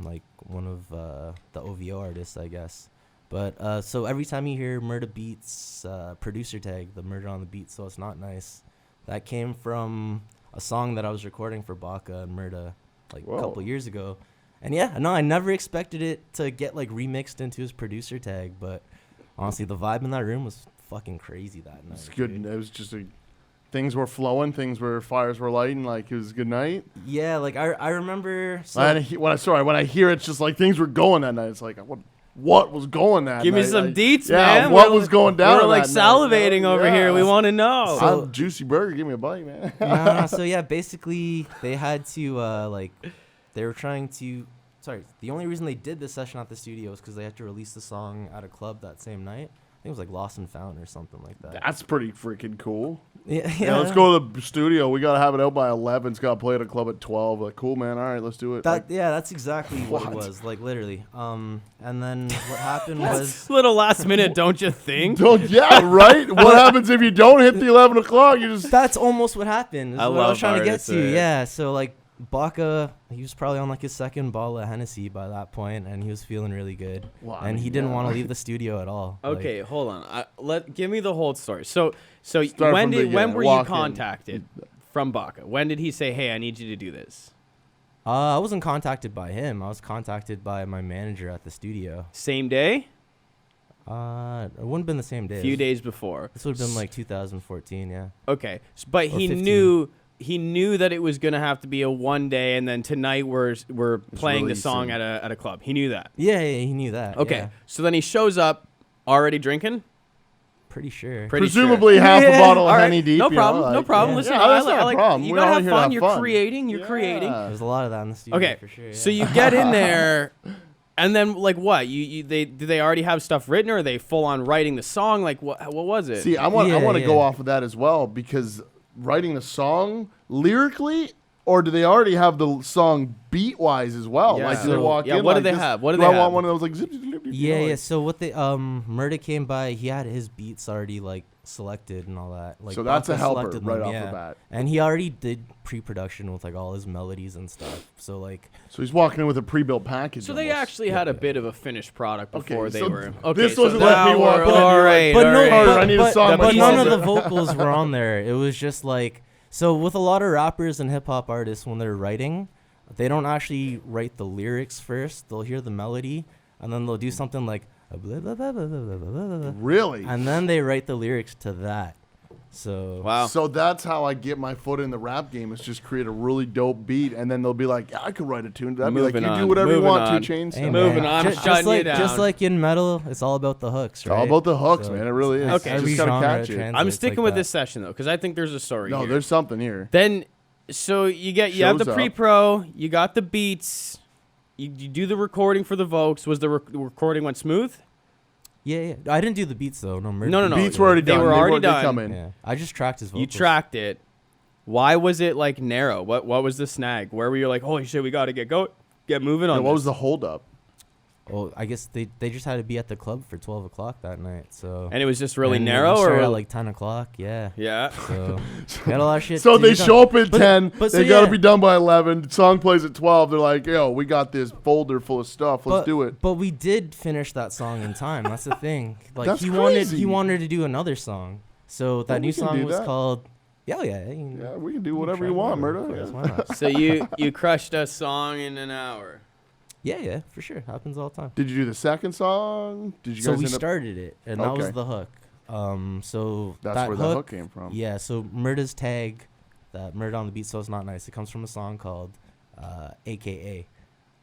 like one of the OVO artists, I guess. But so every time you hear Murda Beats producer tag, the Murder on the Beat, so it's not nice, that came from a song that I was recording for Baka and Murda like a couple years ago. And yeah, no, I never expected it to get like remixed into his producer tag, but honestly, the vibe in that room was fucking crazy that night. It's good. Dude. It was just things were flowing, fires were lighting, like it was a good night. Yeah, like I remember. So When I hear it's just like things were going that night. It's like what was going that Give night? me some Like, deets, yeah, man. what was going down? We're like that night, salivating you know? over here. We want to know. So- I'm juicy burger. Give me a bite, man. nah, so yeah, basically they had to they were trying to. Sorry, the only reason they did this session at the studio was because they had to release the song at a club that same night. I think it was like Lost and Found or something like that. That's pretty freaking cool. Yeah, Let's go to the studio. We gotta have it out by 11. It's gotta play at a club at 12. Like, cool, man. All right, let's do it. That's exactly what it What? was, like literally. And then what happened was A little last minute, don't you think? yeah, right. What happens if you don't hit the 11 o'clock? You just that's almost what happened. Is I what I was love trying to get artists, to. right? Yeah, so like Baka, he was probably on like his second bottle of Hennessy by that point, and he was feeling really good. Well, And he didn't want to leave the studio at all. Okay, hold on. Give me the whole story. So Start when from the when beginning. were you Walk in. contacted from Baka? When did he say, "Hey, I need you to do this"? I wasn't contacted by him. I was contacted by my manager at the studio. Same day? It wouldn't have been the same day. A few days before. This would have been like 2014, yeah. Okay, but he 15. knew that it was gonna have to be a one day, and then tonight we're playing the song releasing. at a club. He knew that. Yeah, he knew that. Okay, yeah. so then he shows up already drinking. Pretty sure. Pretty presumably sure. half a bottle of All right, Henny deep. no you problem, know, no like, problem. yeah. Listen, Yeah, I that's not a like problem. you We're gotta all have here to fun. have You're fun. creating. You're creating. Yeah. There's a lot of that in the studio Okay, for sure. so yeah. you get in there, and then like what? Do they already have stuff written, or are they full on writing the song? Like what was it? See, I want Yeah, to yeah. go off of that as well, because writing the song lyrically, or do they already have the song beat wise as well? Yeah. Like do they So- walk yeah, in? what do like they this, have? What do do they I have? want one of those like zip, zip, zip, zip, you Yeah, know, yeah. like- So what they Murda came by, he had his beats already like selected and all that. Like So that's a Baka helper selected right them, off yeah. the bat. And he already did pre-production with like all his melodies and stuff. So like So he's walking in with a pre-built package. So they almost. actually had a bit of a finished product Okay, before they so were. this so wasn't letting me now walk we're- in and be All like, right, but all no, right. Carter, I need a but, song but by none Carter. of the vocals were on there. It was just like, so with a lot of rappers and hip hop artists, when they're writing, they don't actually write the lyrics first. They'll hear the melody, and then they'll do something like blah, blah, blah, blah, blah, blah, blah, blah, Really? and then they write the lyrics to that. So Wow. So that's how I get my foot in the rap game, is just create a really dope beat, and then they'll be like, yeah, I could write a tune. That'd be like, Moving you on, do whatever you moving want, on. 2 Chainz. hey, Moving man, on, I'm shutting you down. Just like in metal, it's all about the hooks, It's right? all about the hooks, So man. It really is. Okay. every Just gotta genre catch it. translates I'm sticking like with that. this session though, because I think there's a story No, here. there's something here. Then, so you have the Shows up. pre-pro, you got the beats, you do the recording for the Vokes. Was the recording went smooth? Yeah. I didn't do the beats though. No, No, no. Beats were already They done. were already they done. come in. Yeah, I just tracked his vocals. You tracked it. Why was it like narrow? What was the snag? Where were you like, holy shit, we got to get moving on Yeah, what this? was the holdup? Oh, I guess they just had to be at the club for 12 o'clock that night. So And it was just really and narrow, we started or at like 10 o'clock. Yeah. yeah. So we had a lot of shit. So to they do done. show up at But- 10. but so They got to yeah. be done by 11. The song plays at 12. They're like, yo, we got this folder full of stuff. Let's do it. But we did finish that song in time. That's the thing. Like That's he crazy. wanted to do another song. So that Well, new we can song do was that. called yeah. Yeah, we can do whatever you want, Murda. Why not? So you crushed a song in an hour. Yeah, for sure. Happens all the time. Did you do the second song? Did you So guys we end up? started it, and that was Okay. the hook. So That's that where the hook came from. Yeah, so Murda's tag, that Murda on the beat, so it's not nice. It comes from a song called AKA.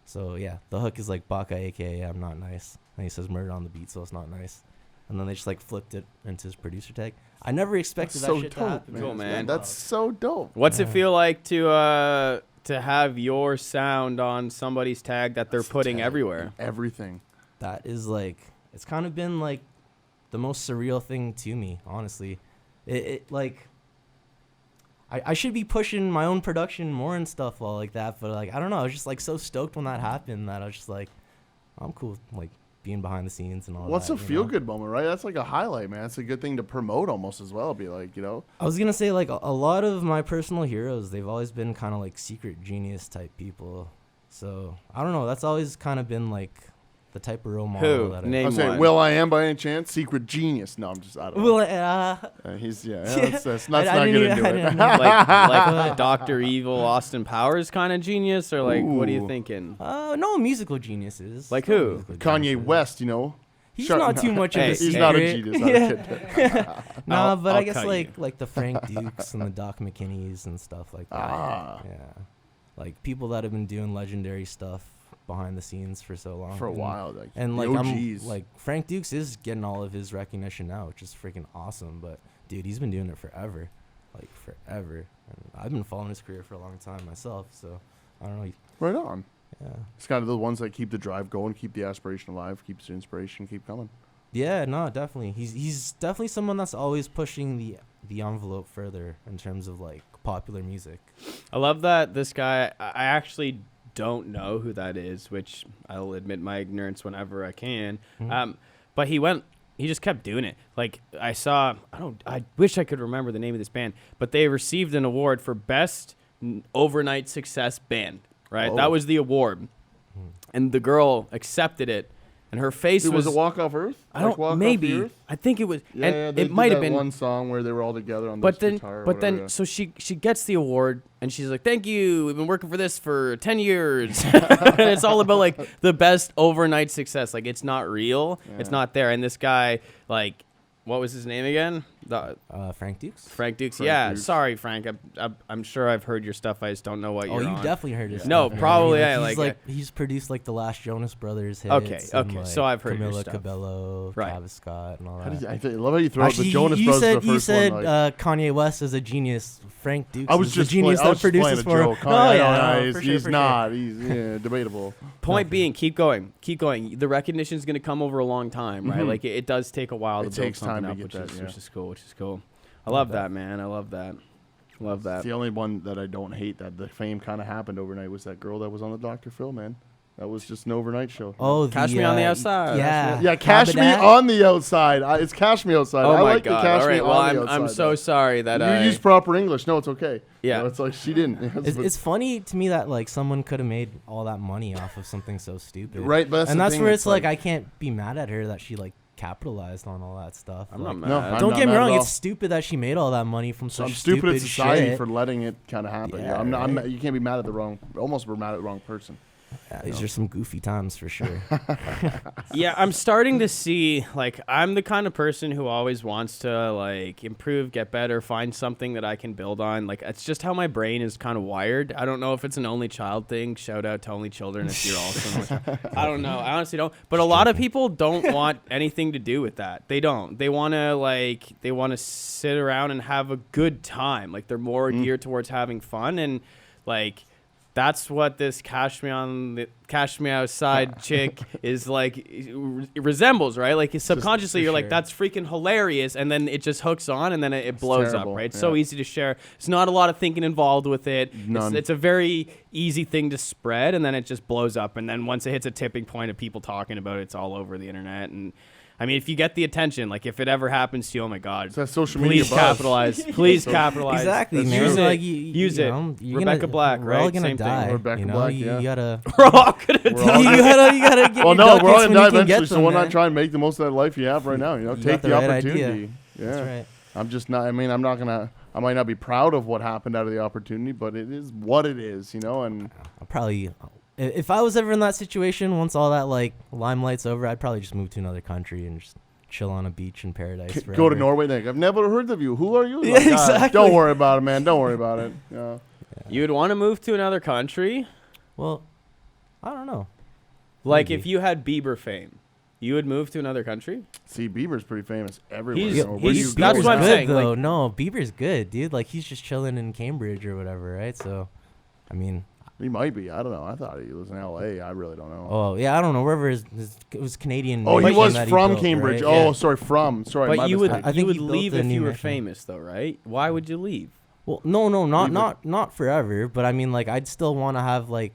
So yeah, the hook is like Baka AKA I'm not nice. And he says Murda on the beat, so it's not nice. And then they just like flipped it into his producer tag. I never expected That's that so shit to dope, happen. man. Cool, man. That's so dope. What's it Yeah. feel like to have your sound on somebody's tag that they're That's putting tag. everywhere? Everything. That is like, it's kind of been like the most surreal thing to me, honestly. It like, I should be pushing my own production more and stuff all like that, but like, I don't know, I was just like so stoked when that happened that I was just like, I'm cool with, like being behind the scenes and all What's that. a feel good moment, right? That's like a highlight, man. It's a good thing to promote almost as well. Be like, I was gonna say like a lot of my personal heroes, they've always been kind of like secret genius type people. So I don't know, that's always kind of been like the type of role model Who? that Name I'm saying, one. Will I Am by any chance? Secret genius. No, I'm just, I don't know. Well, He's, yeah, Yeah. let's I not didn't get even- into I it. didn't know. like Dr. Evil, Austin Powers kind of genius, or like what are you Ooh. thinking? no musical geniuses. Like No who? musical Kanye geniuses. West, you know? He's Shut- not too much of Hey, a he's secret. He's not a genius. I'm kidding. Nah, I'll- but I'll I guess cut like the Frank Dukes and the Doc McKinneys and stuff like that. Ah. Yeah, like people that have been doing legendary stuff behind the scenes for so long. For a And- while. Like, And the like OGs. I'm like Frank Dukes is getting all of his recognition now, which is freaking awesome. But dude, he's been doing it forever, like forever. And I've been following his career for a long time myself, so I don't know. Right on. Yeah, It's kind of the ones that keep the drive going, keep the aspiration alive, keeps the inspiration, keep coming. yeah, no, definitely. He's definitely someone that's always pushing the envelope further in terms of like popular music. I love that this guy, I actually don't know who that is, which I'll admit my ignorance whenever I can. Mhm. But he just kept doing it. Like I wish I could remember the name of this band, but they received an award for best overnight success band, right? Oh. That was the award. And the girl accepted it, and her face Dude, was was it Walk Off Earth? I Like don't Walk Off the maybe Earth? I think it was Yeah, and they it did might have that been one song where they were all together on but this then guitar or but whatever, then yeah. so she gets the award and she's like, thank you, we've been working for this for 10 years. And it's all about like the best overnight success. Like it's not real, it's Yeah. not there. And this guy, like, what was his name again? Frank Dukes. Frank Dukes. Frank Yeah, Dukes. sorry Frank, I'm sure I've heard your stuff, I just don't know what Oh, you're you on. definitely heard his No, stuff. man. probably, I yeah, mean, like, he's like he's produced like the last Jonas Brothers hits. Okay, and, okay, like, so I've heard your Camila stuff. Cabello, Right. Travis Scott, and all How that. did you, I love how you throw out Actually, the Jonas you Brothers said the first you said one. Like, Kanye West is a genius. Frank Dukes I was is just the genius playing, I was that just playing produces a for him. joke. No, I yeah, know, no, he's, for sure, he's for sure. not. He's debatable. Point No. being, keep going. The recognition is going to come over a long time, right? Mhm. Like it does take a while It to build takes time something to up, get which that, is yeah. which is cool. Which is cool. I love that, man. I love that. Love that. It's the only one that I don't hate that the fame kind of happened overnight was that girl that was on the Dr. Phil, man. That was just an overnight show. Oh, Cash Me on the Outside. Yeah, Yeah, Cash Me Habitat. on the Outside. It's Cash Me Outside. Oh I my like god! the Cash All Me right. Well, on the I'm Outside. so sorry that you I use proper English. No, it's okay. Yeah. You know, it's like she didn't. It's funny to me that like someone could have made all that money off of something so stupid. right, but and the that's thing, where it's like I can't be mad at her that she like capitalized on all that stuff. I'm Like, not No, mad. I'm don't not get me mad at wrong, all. it's stupid that she made all that money from So such I'm stupid at society shit. for letting it kind of happen. Yeah, I'm not, I'm right. not, you can't be mad at the wrong. Almost we're mad at the wrong person. Yeah, these are some goofy times for sure. Yeah, I'm starting to see, like, I'm the kind of person who always wants to, like, improve, get better, find something that I can build on. Like, it's just how my brain is kind of wired. I don't know if it's an only child thing. Shout out to only children if you're also an only child. I don't know. I honestly don't. But a lot of people don't want anything to do with that. They don't. They want to, sit around and have a good time. Like, they're more geared towards having fun. And, like, that's what this Cash Me Outside chick is like, it resembles, right? Like subconsciously, for you're like, sure. that's freaking hilarious, and then it just hooks on, and then it blows terrible, up, right? It's yeah. so easy to share. It's not a lot of thinking involved with it. None. It's a very easy thing to spread, and then it just blows up, and then once it hits a tipping point of people talking about it, it's all over the internet. And I mean, if you get the attention, like if it ever happens to you, oh my God, It's that social media please buzz. capitalize. Please capitalize. Exactly, That's man. true. Use it. Like, Use it. you're Rebecca gonna, Black, we're all right? gonna Same thing. die. Rebecca you know, Black, you yeah. gotta. We're all gonna We're all you gotta get Well, your no, we're all ducats gonna when die you can get eventually. So them, why man. not try and make the most of that life you have right now? You know, You take got the the right opportunity. idea. Yeah. That's right. I'm just not. I mean, I'm not gonna. I might not be proud of what happened out of the opportunity, but it is what it is, you know. And I'll probably if I was ever in that situation, once all that like limelight's over, I'd probably just move to another country and just chill on a beach in paradise. Go to forever. Norway, Nick. I've never heard of you. Who are you? Yeah, Like, exactly. Don't worry about it, man. Don't worry about it. Yeah. You would want to move to another country? Well, I don't know. Like Maybe. if you had Bieber fame, you would move to another country? See, Bieber's pretty famous everywhere. He's- you know. Where do he's- you that's go? what I'm good, saying, though. like- No, Bieber's good, dude. Like he's just chilling in Cambridge or whatever, right? So, I mean, He might be. I don't know. I thought he was in L.A. I really don't know. oh yeah, I don't know. Wherever it was Canadian. Oh, he nation was that from built, Cambridge. right? Oh, Yeah. sorry, Sorry, my But you would mistake. I you think would he built leave a if new you were nation. famous though, right? Why would you leave? Well, no, Leave it. not forever. But I mean, like, I'd still want to have like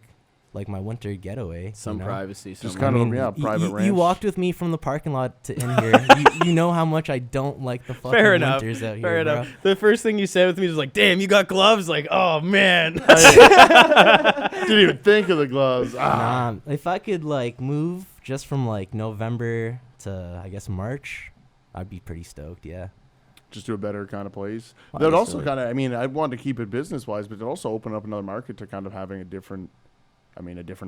my winter getaway. Some you know? privacy. Just somewhere. kind of, private ranch. You walked with me from the parking lot to in here. you know how much I don't like the fucking Fair enough. winters out here. Fair bro. enough. The first thing you said with me was like, "Damn, you got gloves!" Like, oh man. Didn't even think of the gloves. Ah. Nah, if I could like move just from like November to I guess March, I'd be pretty stoked. Yeah. Just to a better kind of place. Well, That would I also guess, kind of, I mean, I want to keep it business-wise, but it also open up another market to kind of having a different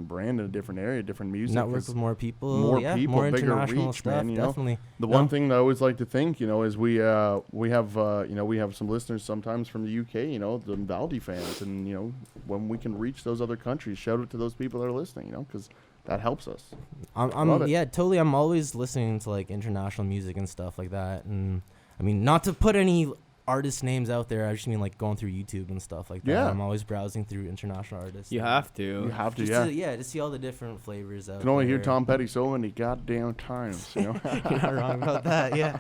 brand in a different area, different music. Network 'cause with more people. more yeah, people, more bigger international reach, stuff. man, you know? Definitely. The No. one thing that I always like to think, is we have we have some listeners sometimes from the UK, the Valdi fans, and when we can reach those other countries, shout out to those people that are listening, because that helps us. Love I'm it. yeah, totally. I'm always listening to like international music and stuff like that. And I mean, not to put any artist names out there. I just mean like going through YouTube and stuff like that. Yeah. I'm always browsing through international artists. You and have You to. have to, just yeah. to see all the different flavors out You can only hear there. Tom Petty so many goddamn times, You're not wrong about that. Yeah.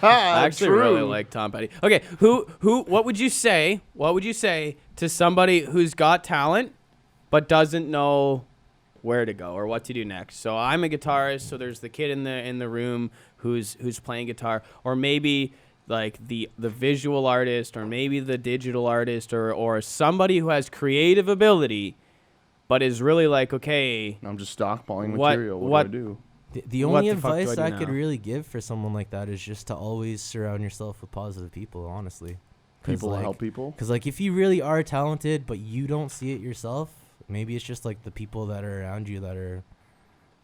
I actually really True. like Tom Petty. Okay, what would you say? What would you say to somebody who's got talent but doesn't know where to go or what to do next? So I'm a guitarist, so there's the kid in the room who's playing guitar, or maybe like the visual artist, or maybe the digital artist, or somebody who has creative ability but is really like, okay, I'm just stockpiling What- material. what- do I do? The What only the fuck do I advice do I could now? really give for someone like that is just to always surround yourself with positive people, honestly. People will help people. Because, like, if you really are talented but you don't see it yourself, maybe it's just, like, the people that are around you that are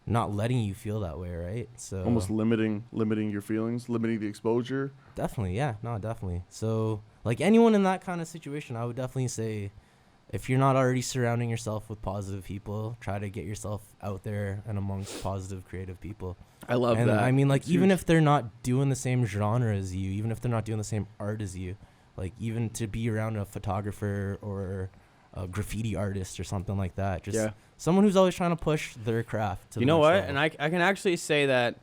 not letting you feel that way, right? So Almost limiting your feelings, limiting the exposure. definitely, yeah. No, definitely. So, like, anyone in that kind of situation, I would definitely say if you're not already surrounding yourself with positive people, try to get yourself out there and amongst positive, creative people. I love And that. I mean, like, It's even huge. if they're not doing the same genre as you, even if they're not doing the same art as you, like, even to be around a photographer or a graffiti artist or something like that, just Yeah. someone who's always trying to push their craft to You the know next what? level. And I can actually say that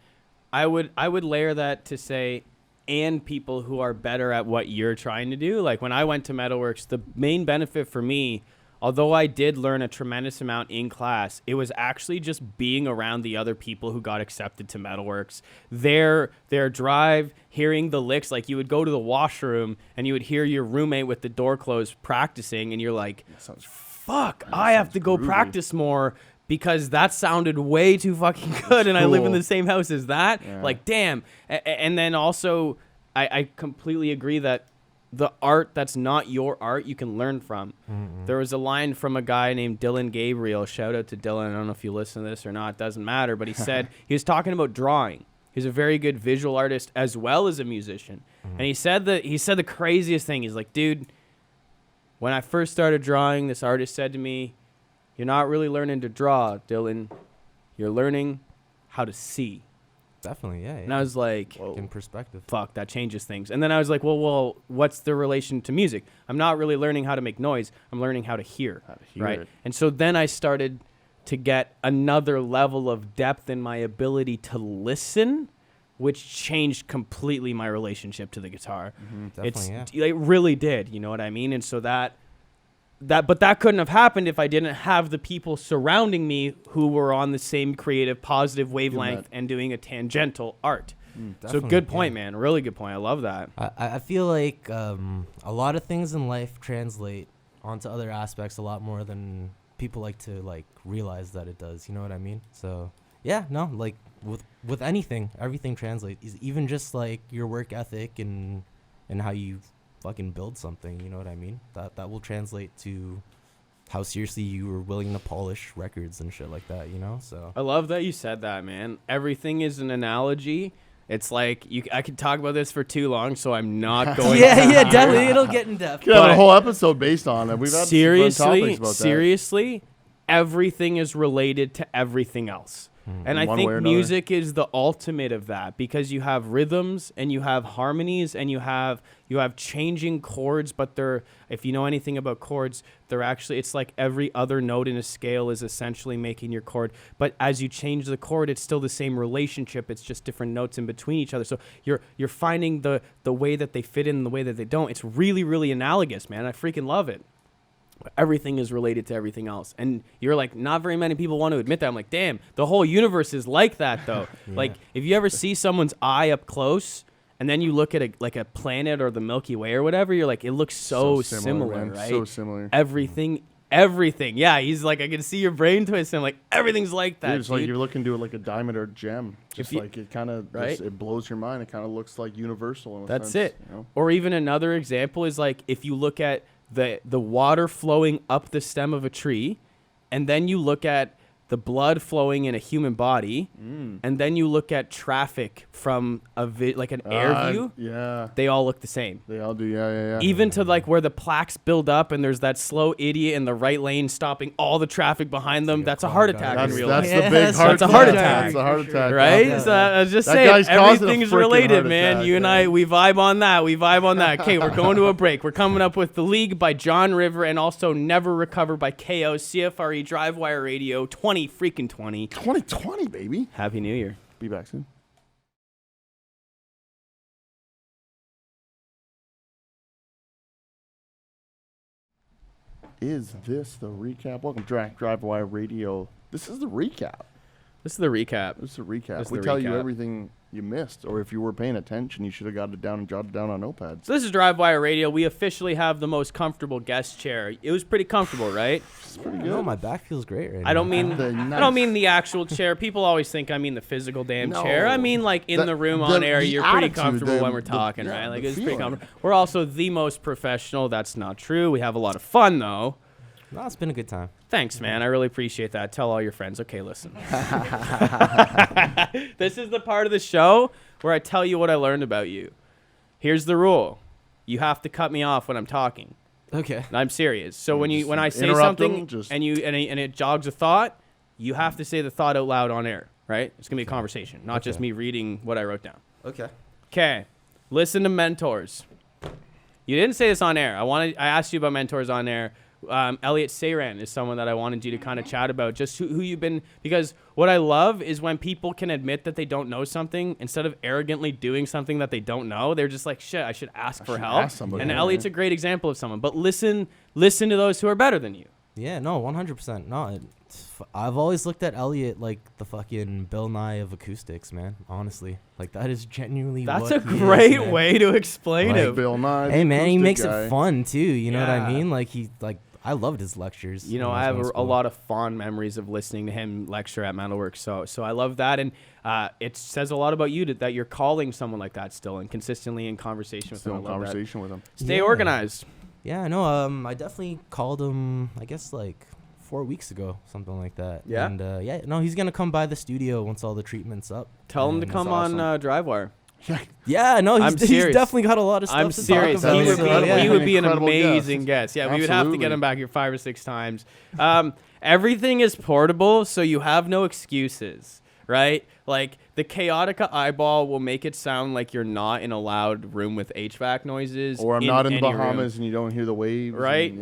I would layer that to say, and people who are better at what you're trying to do. Like when I went to Metalworks, the main benefit for me, although I did learn a tremendous amount in class, it was actually just being around the other people who got accepted to Metalworks. Their drive, hearing the licks, like you would go to the washroom and you would hear your roommate with the door closed practicing, and you're like, Sounds fuck, I have sounds to go groovy. practice more because that sounded way too fucking good, and I live in cool. the same house as that. Yeah. Like, damn. And then also, I completely agree that the art that's not your art, you can learn from. There was a line from a guy named Dylan Gabriel. Shout out to Dylan. I don't know if you listen to this or not. Doesn't matter. But he said he was talking about drawing. He's a very good visual artist as well as a musician. And he said the craziest thing. He's like, dude, when I first started drawing, this artist said to me, "You're not really learning to draw, Dylan. You're learning how to see." Definitely, yeah. And I was like, Whoa. in perspective. fuck, that changes things. And then I was like, well, what's the relation to music? I'm not really learning how to make noise. I'm learning how to hear. How to hear right? it. And so then I started to get another level of depth in my ability to listen, which changed completely my relationship to the guitar. Definitely, yeah. It really did, you know what I mean? And so but that couldn't have happened if I didn't have the people surrounding me who were on the same creative, positive wavelength that. and doing a tangential art. So Definitely, good yeah. point, man. Really good point. I love that. I feel like a lot of things in life translate onto other aspects a lot more than people like to like realize that it does. You know what I mean? So yeah, no, like with anything, everything translates. Even just like your work ethic and how you fucking build something. You know what I mean? That will translate to how seriously you were willing to polish records and shit like that, you know? So I love that you said that, man. Everything is an analogy. It's like I could talk about this for too long, so I'm not going. yeah, definitely. It'll get in depth. Could have a whole episode based on it. We've had some fun topics about that. Seriously, everything is related to everything else. And I think music is the ultimate of that, because you have rhythms and you have harmonies and you have changing chords, but if you know anything about chords, it's like every other note in a scale is essentially making your chord. But as you change the chord, it's still the same relationship. It's just different notes in between each other. So you're finding the way that they fit in and the way that they don't. It's really, really analogous, man. I freaking love it. But everything is related to everything else. And you're like, not very many people want to admit that. I'm like, damn, the whole universe is like that, though. Yeah. Like, if you ever see someone's eye up close and then you look at a planet or the Milky Way or whatever, you're like, it looks so similar, right? So similar. Everything. Yeah, he's like, I can see your brain twist. And I'm like, everything's like that. It's like you're looking to like a diamond or gem. Just like it kind of, right? It blows your mind. It kind of looks like universal in a That's sense, it. You know? Or even another example is like, if you look at the water flowing up the stem of a tree, and then you look at the blood flowing in a human body, and then you look at traffic from like an air view. Yeah, they all look the same. They all do. Yeah. Even to like where the plaques build up, and there's that slow idiot in the right lane stopping all the traffic behind them. That's a heart attack in real life. That's the big heart. That's a heart attack. That's a heart attack, right? Yeah. So I was just saying, everything's related, man. You and I, we vibe on that. Okay, we're going to a break. We're coming up with The League by John River, and also Never Recover by KO, CFRE, DriveWire Radio, 2020, baby. Happy New Year. Be back soon. Is this the recap? Welcome to DriveWire Radio. This is the recap. We tell you everything you missed, or if you were paying attention, you should have got it down and jotted down on notepads. So this is DriveWire Radio. We officially have the most comfortable guest chair. It was pretty comfortable, right? It's pretty good. No, my back feels great right now. I don't mean the actual chair. People always think I mean the physical chair. I mean like in the room on air, you're pretty comfortable when we're talking, right? Like it's pretty comfortable. We're also the most professional. That's not true. We have a lot of fun though. No, it's been a good time. Thanks, man. I really appreciate that. Tell all your friends. Okay, listen. This is the part of the show where I tell you what I learned about you. Here's the rule. You have to cut me off when I'm talking. Okay. I'm serious. So when I say something and it jogs a thought, you have to say the thought out loud on air, right? It's going to be a conversation, not just me reading what I wrote down. Okay. Okay. Listen to mentors. You didn't say this on air. I asked you about mentors on air. Elliot Saran is someone that I wanted you to kind of chat about, just who you've been, because what I love is when people can admit that they don't know something instead of arrogantly doing something that they don't know. They're just like, shit, I should ask for help. And Elliot's a great example of someone, but listen to those who are better than you. Yeah, no, 100%. No, I've always looked at Elliot like the fucking Bill Nye of acoustics, man. Honestly, like that is genuinely. That's a great way to explain it. Bill Nye. Hey, man, he makes it fun too. You know what I mean? Like I loved his lectures. You know, I have a lot of fond memories of listening to him lecture at Metalworks. So I love that, and it says a lot about you that you're calling someone like that still and consistently in conversation with him. Stay organized. Yeah, I know. I definitely called him, I guess, like 4 weeks ago, something like that. Yeah? And, he's going to come by the studio once all the treatment's up. Tell him to come on DriveWire. Yeah, no, he's definitely got a lot of stuff I'm to serious. talk about. He would be an amazing guest. Yeah, we would have to get him back here 5 or 6 times. Everything is portable, so you have no excuses, right? Like, the Chaotica eyeball will make it sound like you're not in a loud room with HVAC noises. Or I'm not in the Bahamas and you don't hear the waves. Right?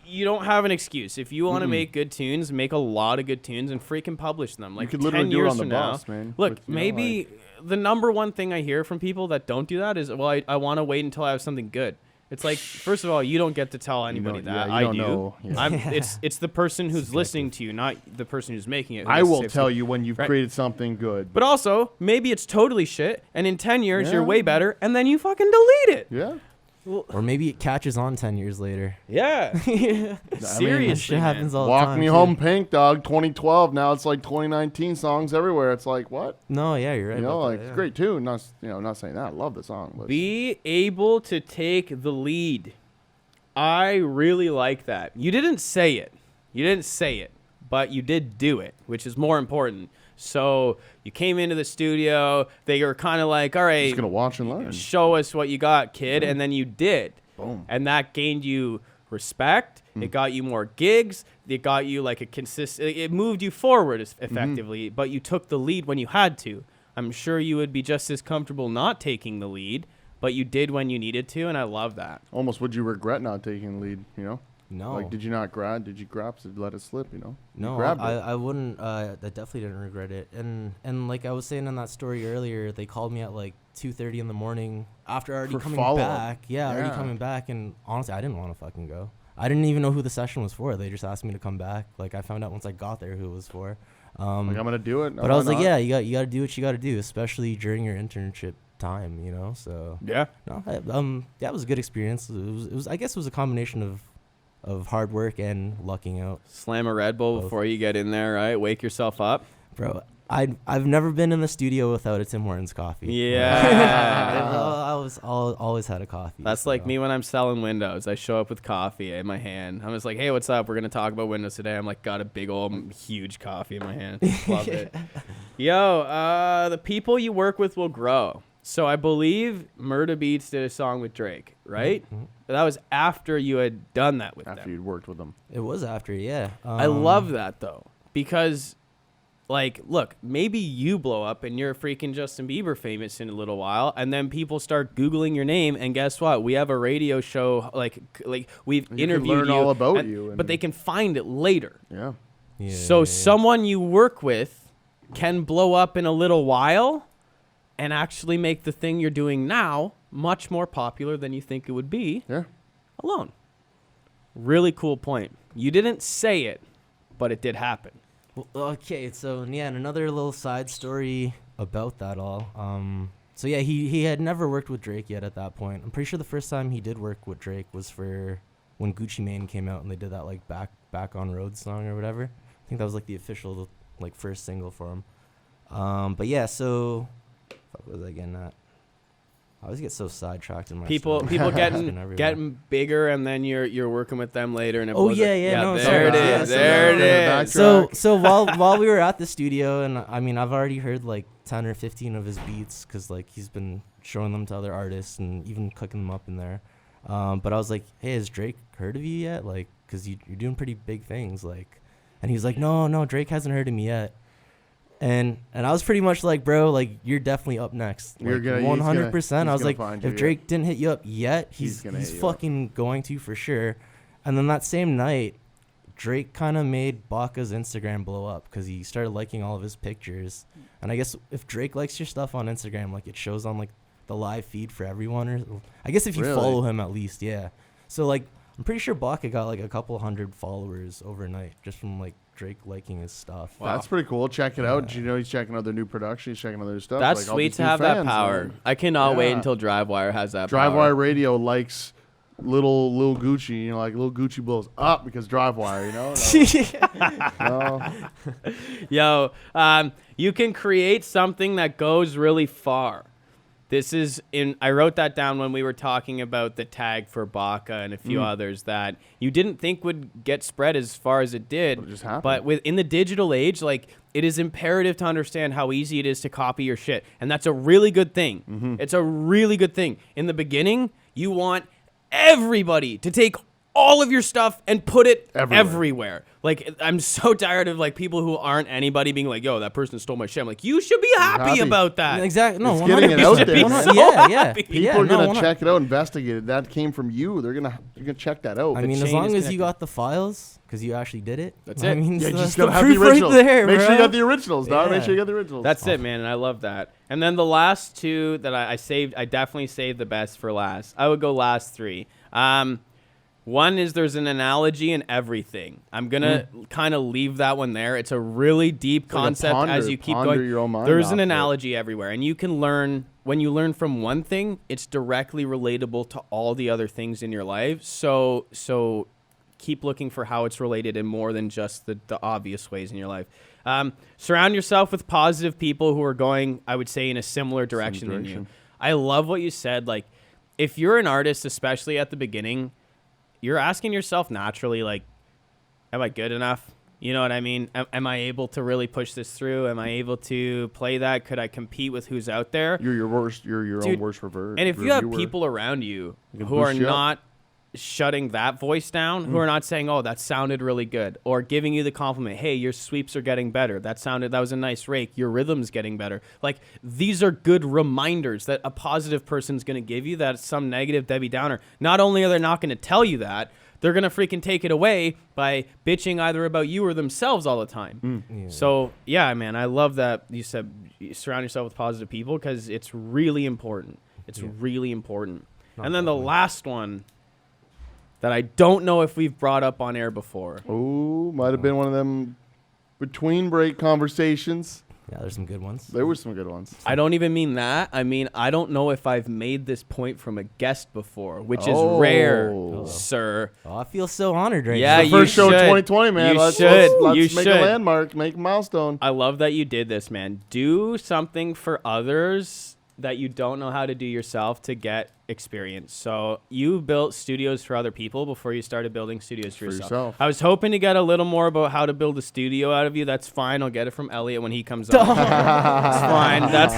You don't have an excuse. If you want to make good tunes, make a lot of good tunes and freaking publish them. Like, you could literally 10 do it years on the from bus, now, man. Look, maybe the number one thing I hear from people that don't do that is, well, I want to wait until I have something good. It's like, first of all, you don't get to tell anybody that. I do. Know. Yeah. It's the person who's listening to you, not the person who's making it. I will tell you when you've created something good. But also, maybe it's totally shit, and in 10 years, you're way better, and then you fucking delete it. Yeah. Or maybe it catches on 10 years later. Yeah. Seriously, shit happens all the time. time. Walk Me Home Pink, dog, 2012. Now it's like 2019 songs everywhere. It's like, what? No, yeah, you're right. It's a great tune. Not saying that. I love the song. But be able to take the lead. I really like that. You didn't say it. But you did do it, which is more important. So you came into the studio. They were kind of like, all right, Just gonna watch and learn. show us what you got, kid. And then you did. Boom. And that gained you respect. It got you more gigs. It got you like a consistent. It moved you forward effectively. But you took the lead when you had to. I'm sure you would be just as comfortable not taking the lead, but you did when you needed to, and I love that. Almost would you regret not taking the lead, you know? No. Like, did you not grab? Did you grab? Did you let it slip, you know? You No, grabbed it. I wouldn't. I definitely didn't regret it. And like I was saying in that story earlier, they called me at like 2:30 in the morning after already For coming follow-up. back. Yeah, already coming back. And honestly, I didn't want to fucking go. I didn't even know who the session was for. They just asked me to come back. Like I found out once I got there who it was for. Like, I'm gonna do it. But I was like, yeah, you got to do what you got to do, especially during your internship time, you know. So Yeah. no, that was a good experience. It was I guess it was a combination of hard work and lucking out. Slam a Red Bull Both. before you get in there, right? Wake yourself up. Bro, I've never been in the studio without a Tim Hortons coffee. Yeah. always had a coffee. That's like so. me when I'm selling windows. I show up with coffee in my hand. I'm just like, hey, what's up? We're going to talk about windows today. I'm like, got a big old huge coffee in my hand. Love it. Yo, the people you work with will grow. So I believe Murda Beats did a song with Drake, right? Mm-hmm. That was after you had done that with After them. you'd worked with them. It was after, yeah. I love that, though, because, like, look, maybe you blow up and you're freaking Justin Bieber famous in a little while, and then people start Googling your name, and guess what? We have a radio show, like we've You can interviewed learn you, all about and- you and- but they can find it later. Yeah. Yeah, So yeah. someone you work with can blow up in a little while and actually make the thing you're doing now much more popular than you think it would be Yeah. alone. Really cool point. You didn't say it, but it did happen. Well, okay, so yeah, and another little side story about that all. So yeah, he had never worked with Drake yet at that point. I'm pretty sure the first time he did work with Drake was for when Gucci Mane came out and they did that like back on road song or whatever. I think that was like the official like first single for him. But yeah, so fuck was I getting at? I always get so sidetracked in my People story. It's been everywhere. getting bigger, and then you're working with them later, and it Oh, blows yeah, up. yeah, no, there sorry. it Yeah, is, so there it now- is. So while we were at the studio, and I mean I've already heard like 10 or 15 of his beats because like he's been showing them to other artists and even cooking them up in there. But I was like, hey, has Drake heard of you yet? Like, cause you're doing pretty big things, like. And he was like, no, Drake hasn't heard of me yet. And I was pretty much like, bro, like you're definitely up next. You're Like, gonna- he's 100%. I was gonna like, find if you, Drake didn't hit you up yet, He's he's gonna hit you up. fucking going to for sure. And then that same night, Drake kind of made Baka's Instagram blow up because he started liking all of his pictures. And I guess if Drake likes your stuff on Instagram, like it shows on like the live feed for everyone, or I guess if you Really? follow him at least, yeah. So like I'm pretty sure Baka got like a couple hundred followers overnight just from like Drake liking his stuff. Wow. That's pretty cool. Check it out. You know, he's checking out their new production. He's checking out their stuff. That's like, all sweet these to new have that fans, power. man. I cannot wait Yeah. until DriveWire has that power. DriveWire Radio likes little Gucci. You know, like little Gucci blows up because DriveWire. You know. No. Yo, you can create something that goes really far. This is I wrote that down when we were talking about the tag for Baka and a few others that you didn't think would get spread as far as it did. It just happened. But in the digital age, like it is imperative to understand how easy it is to copy your shit. And that's a really good thing. It's a really good thing. In the beginning, you want everybody to take all of your stuff and put it everywhere. Like, I'm so tired of like people who aren't anybody being like, yo, that person stole my shit. I'm like, you should be happy about that. Exactly. No, It's getting it out 100%. there. 100%. So Yeah. happy. People Yeah, are no, gonna check it out, investigate it. That came from you. They're gonna check that out. I mean, as chain long is as connected. you got the files, because you actually did it. That's I it. mean, yeah, you that's just gotta the have the proof right originals. there, Make sure you bro. got the originals, dog. Make Yeah. sure you got the originals. That's it, man, and I love that. And then the last two that I saved, I definitely saved the best for last. I would go last three. One is there's an analogy in everything. I'm going to kind of leave that one there. It's a really deep like a concept as you keep ponder going. your own mind There's off an it. analogy everywhere. And you can learn, when you learn from one thing, it's directly relatable to all the other things in your life. So keep looking for how it's related in more than just the obvious ways in your life. Surround yourself with positive people who are going, I would say, in a similar direction than you. I love what you said. Like, if you're an artist, especially at the beginning, you're asking yourself naturally, like, am I good enough? You know what I mean? Am I able to really push this through? Am I able to play that? Could I compete with who's out there? You're your worst. You're your Dude, own worst reviewer. And if you have people around you who are not shutting that voice down, who are not saying, oh, that sounded really good, or giving you the compliment, hey, your sweeps are getting better, that was a nice rake, your rhythm's getting better, like, these are good reminders that a positive person's going to give you, that some negative Debbie Downer, not only are they not going to tell you that, they're going to freaking take it away by bitching either about you or themselves all the time. Yeah. So, yeah, man, I love that you said you surround yourself with positive people, because it's really important. It's really important. And then the last one that I don't know if we've brought up on air before. Oh, might have been one of them between break conversations. Yeah, there's some good ones. There were some good ones. I don't even mean that. I mean, I don't know if I've made this point from a guest before, which is rare, sir. Oh, I feel so honored right Yeah, now. The first show of 2020, man. You Let's should. make a landmark, make a milestone. I love that you did this, man. Do something for others that you don't know how to do yourself to get experience. So you built studios for other people before you started building studios for yourself. I was hoping to get a little more about how to build a studio out of you. That's fine. I'll get it from Elliot when he comes on. That's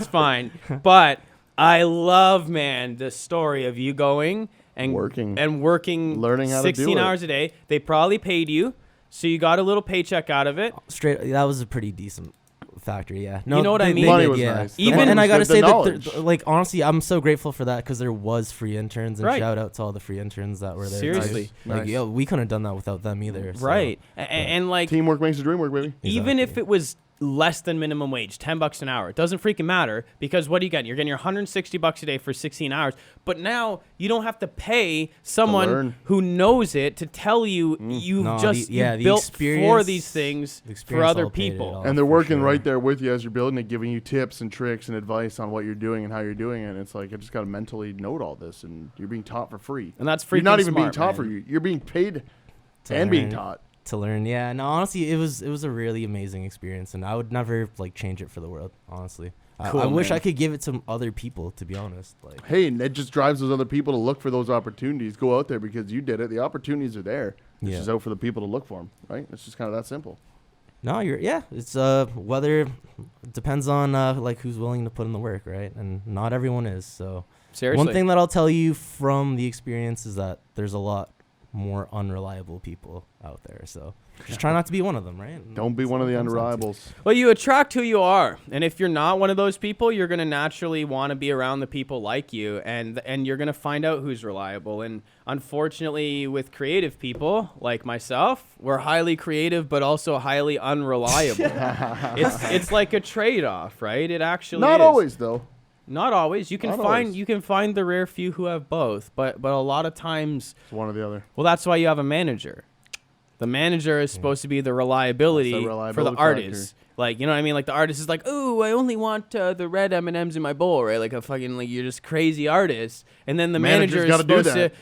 fine. But I love, man, the story of you going and working, learning how to do 16 hours a day. They probably paid you, so you got a little paycheck out of it. That was a pretty decent factory, yeah. No, you know what I mean? Money was nice. And I gotta say that, like, honestly, I'm so grateful for that, because there was free interns, and shout out to all the free interns that were there. Seriously, like, yo, we couldn't have done that without them either. So. Right, and like, teamwork makes the dream work, baby. Even if it was less than minimum wage, $10 an hour, it doesn't freaking matter, because what are you getting? You're getting your $160 a day for 16 hours. But now you don't have to pay someone who knows it to tell you you built for these things for other people. And they're working right there with you as you're building it, giving you tips and tricks and advice on what you're doing and how you're doing it. And it's like, I just got to mentally note all this, and you're being taught for free. And that's free. You're not even being taught for you. You're being paid and being taught. To learn, yeah. No, honestly, it was a really amazing experience, and I would never like change it for the world. Honestly, cool, I wish I could give it to other people. To be honest, like, hey, and it just drives those other people to look for those opportunities. Go out there because you did it. The opportunities are there. It's just out for the people to look for them, right? It's just kind of that simple. No, it's whether it depends on like who's willing to put in the work, right? And not everyone is. So seriously, one thing that I'll tell you from the experience is that there's a lot more unreliable people out there, so just try not to be one of them, right? Don't be one of the unreliables. Well, you attract who you are, and if you're not one of those people, you're going to naturally want to be around the people like you, and you're going to find out who's reliable. And unfortunately, with creative people like myself, we're highly creative but also highly unreliable. It's like a trade-off, right? It actually not is. Always though. Not always. You can find the rare few who have both, but a lot of times it's one or the other. Well, that's why you have a manager. The manager is supposed to be the reliability for the artist. Like, you know what I mean? Like, the artist is like, ooh, I only want the red M&Ms in my bowl, right? Like a fucking, like, you're just crazy artist. And then the manager is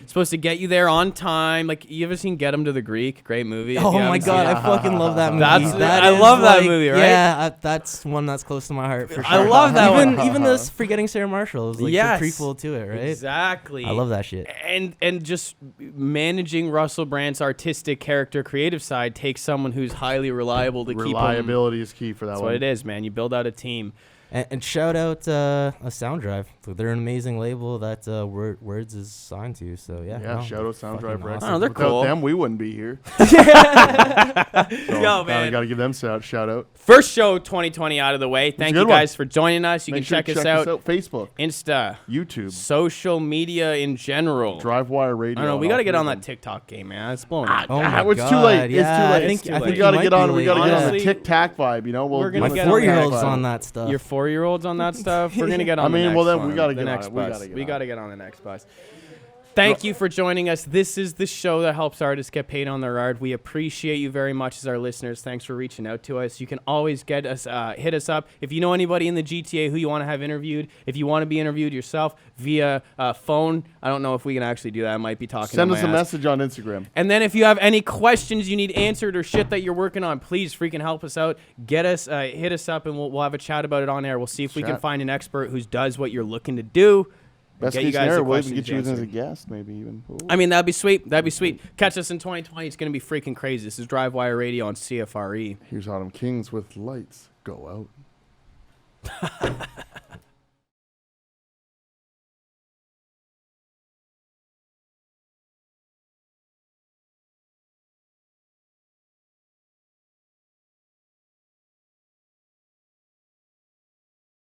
supposed to get you there on time. Like, you ever seen Get 'Em to the Greek? Great movie. Oh my God, I fucking love that movie. I love that movie, right? Yeah, that's one that's close to my heart for sure. I love that one. Even this Forgetting Sarah Marshall is like the prequel to it, right? Exactly. I love that shit. And just managing Russell Brandt's artistic character creative side takes someone who's highly reliable to keep him. Reliability is key for that That's one. what it is, man. You build out a team. And shout out a Sound Drive. They're an amazing label that Words is signed to. So shout out Sound Drive Records. Oh, they're Without cool. them, we wouldn't be here. Yo, man, gotta give them shout out. First show 2020 out of the way. Thank you guys for joining us. You can check us out. Facebook, Insta, YouTube, social media in general. DriveWire Radio. I don't know. We gotta get on that TikTok game, man. It's blowing up. It's too late. Yeah, it's too late. I think we gotta get on. We gotta get on the Tic-Tac vibe. You know, My 4-year-old's on that stuff. Your 4-year-old's on that stuff. We're gonna get on. We gotta get on it. We gotta get on the next bus. Thank you for joining us. This is the show that helps artists get paid on their art. We appreciate you very much as our listeners. Thanks for reaching out to us. You can always get us, hit us up. If you know anybody in the GTA who you want to have interviewed, if you want to be interviewed yourself via phone, I don't know if we can actually do that. I might be talking. Send us a message on Instagram. And then if you have any questions you need answered or shit that you're working on, please freaking help us out. Get us, hit us up, and we'll have a chat about it on air. We'll see if we can find an expert who does what you're looking to do. Best get you case guys the scenario, we'll even questions get you in as a answered. guest, maybe even. Ooh. I mean, that'd be sweet. That'd be sweet. Catch us in 2020. It's gonna be freaking crazy. This is DriveWire Radio on CFRE. Here's Autumn Kings with Lights Go Out.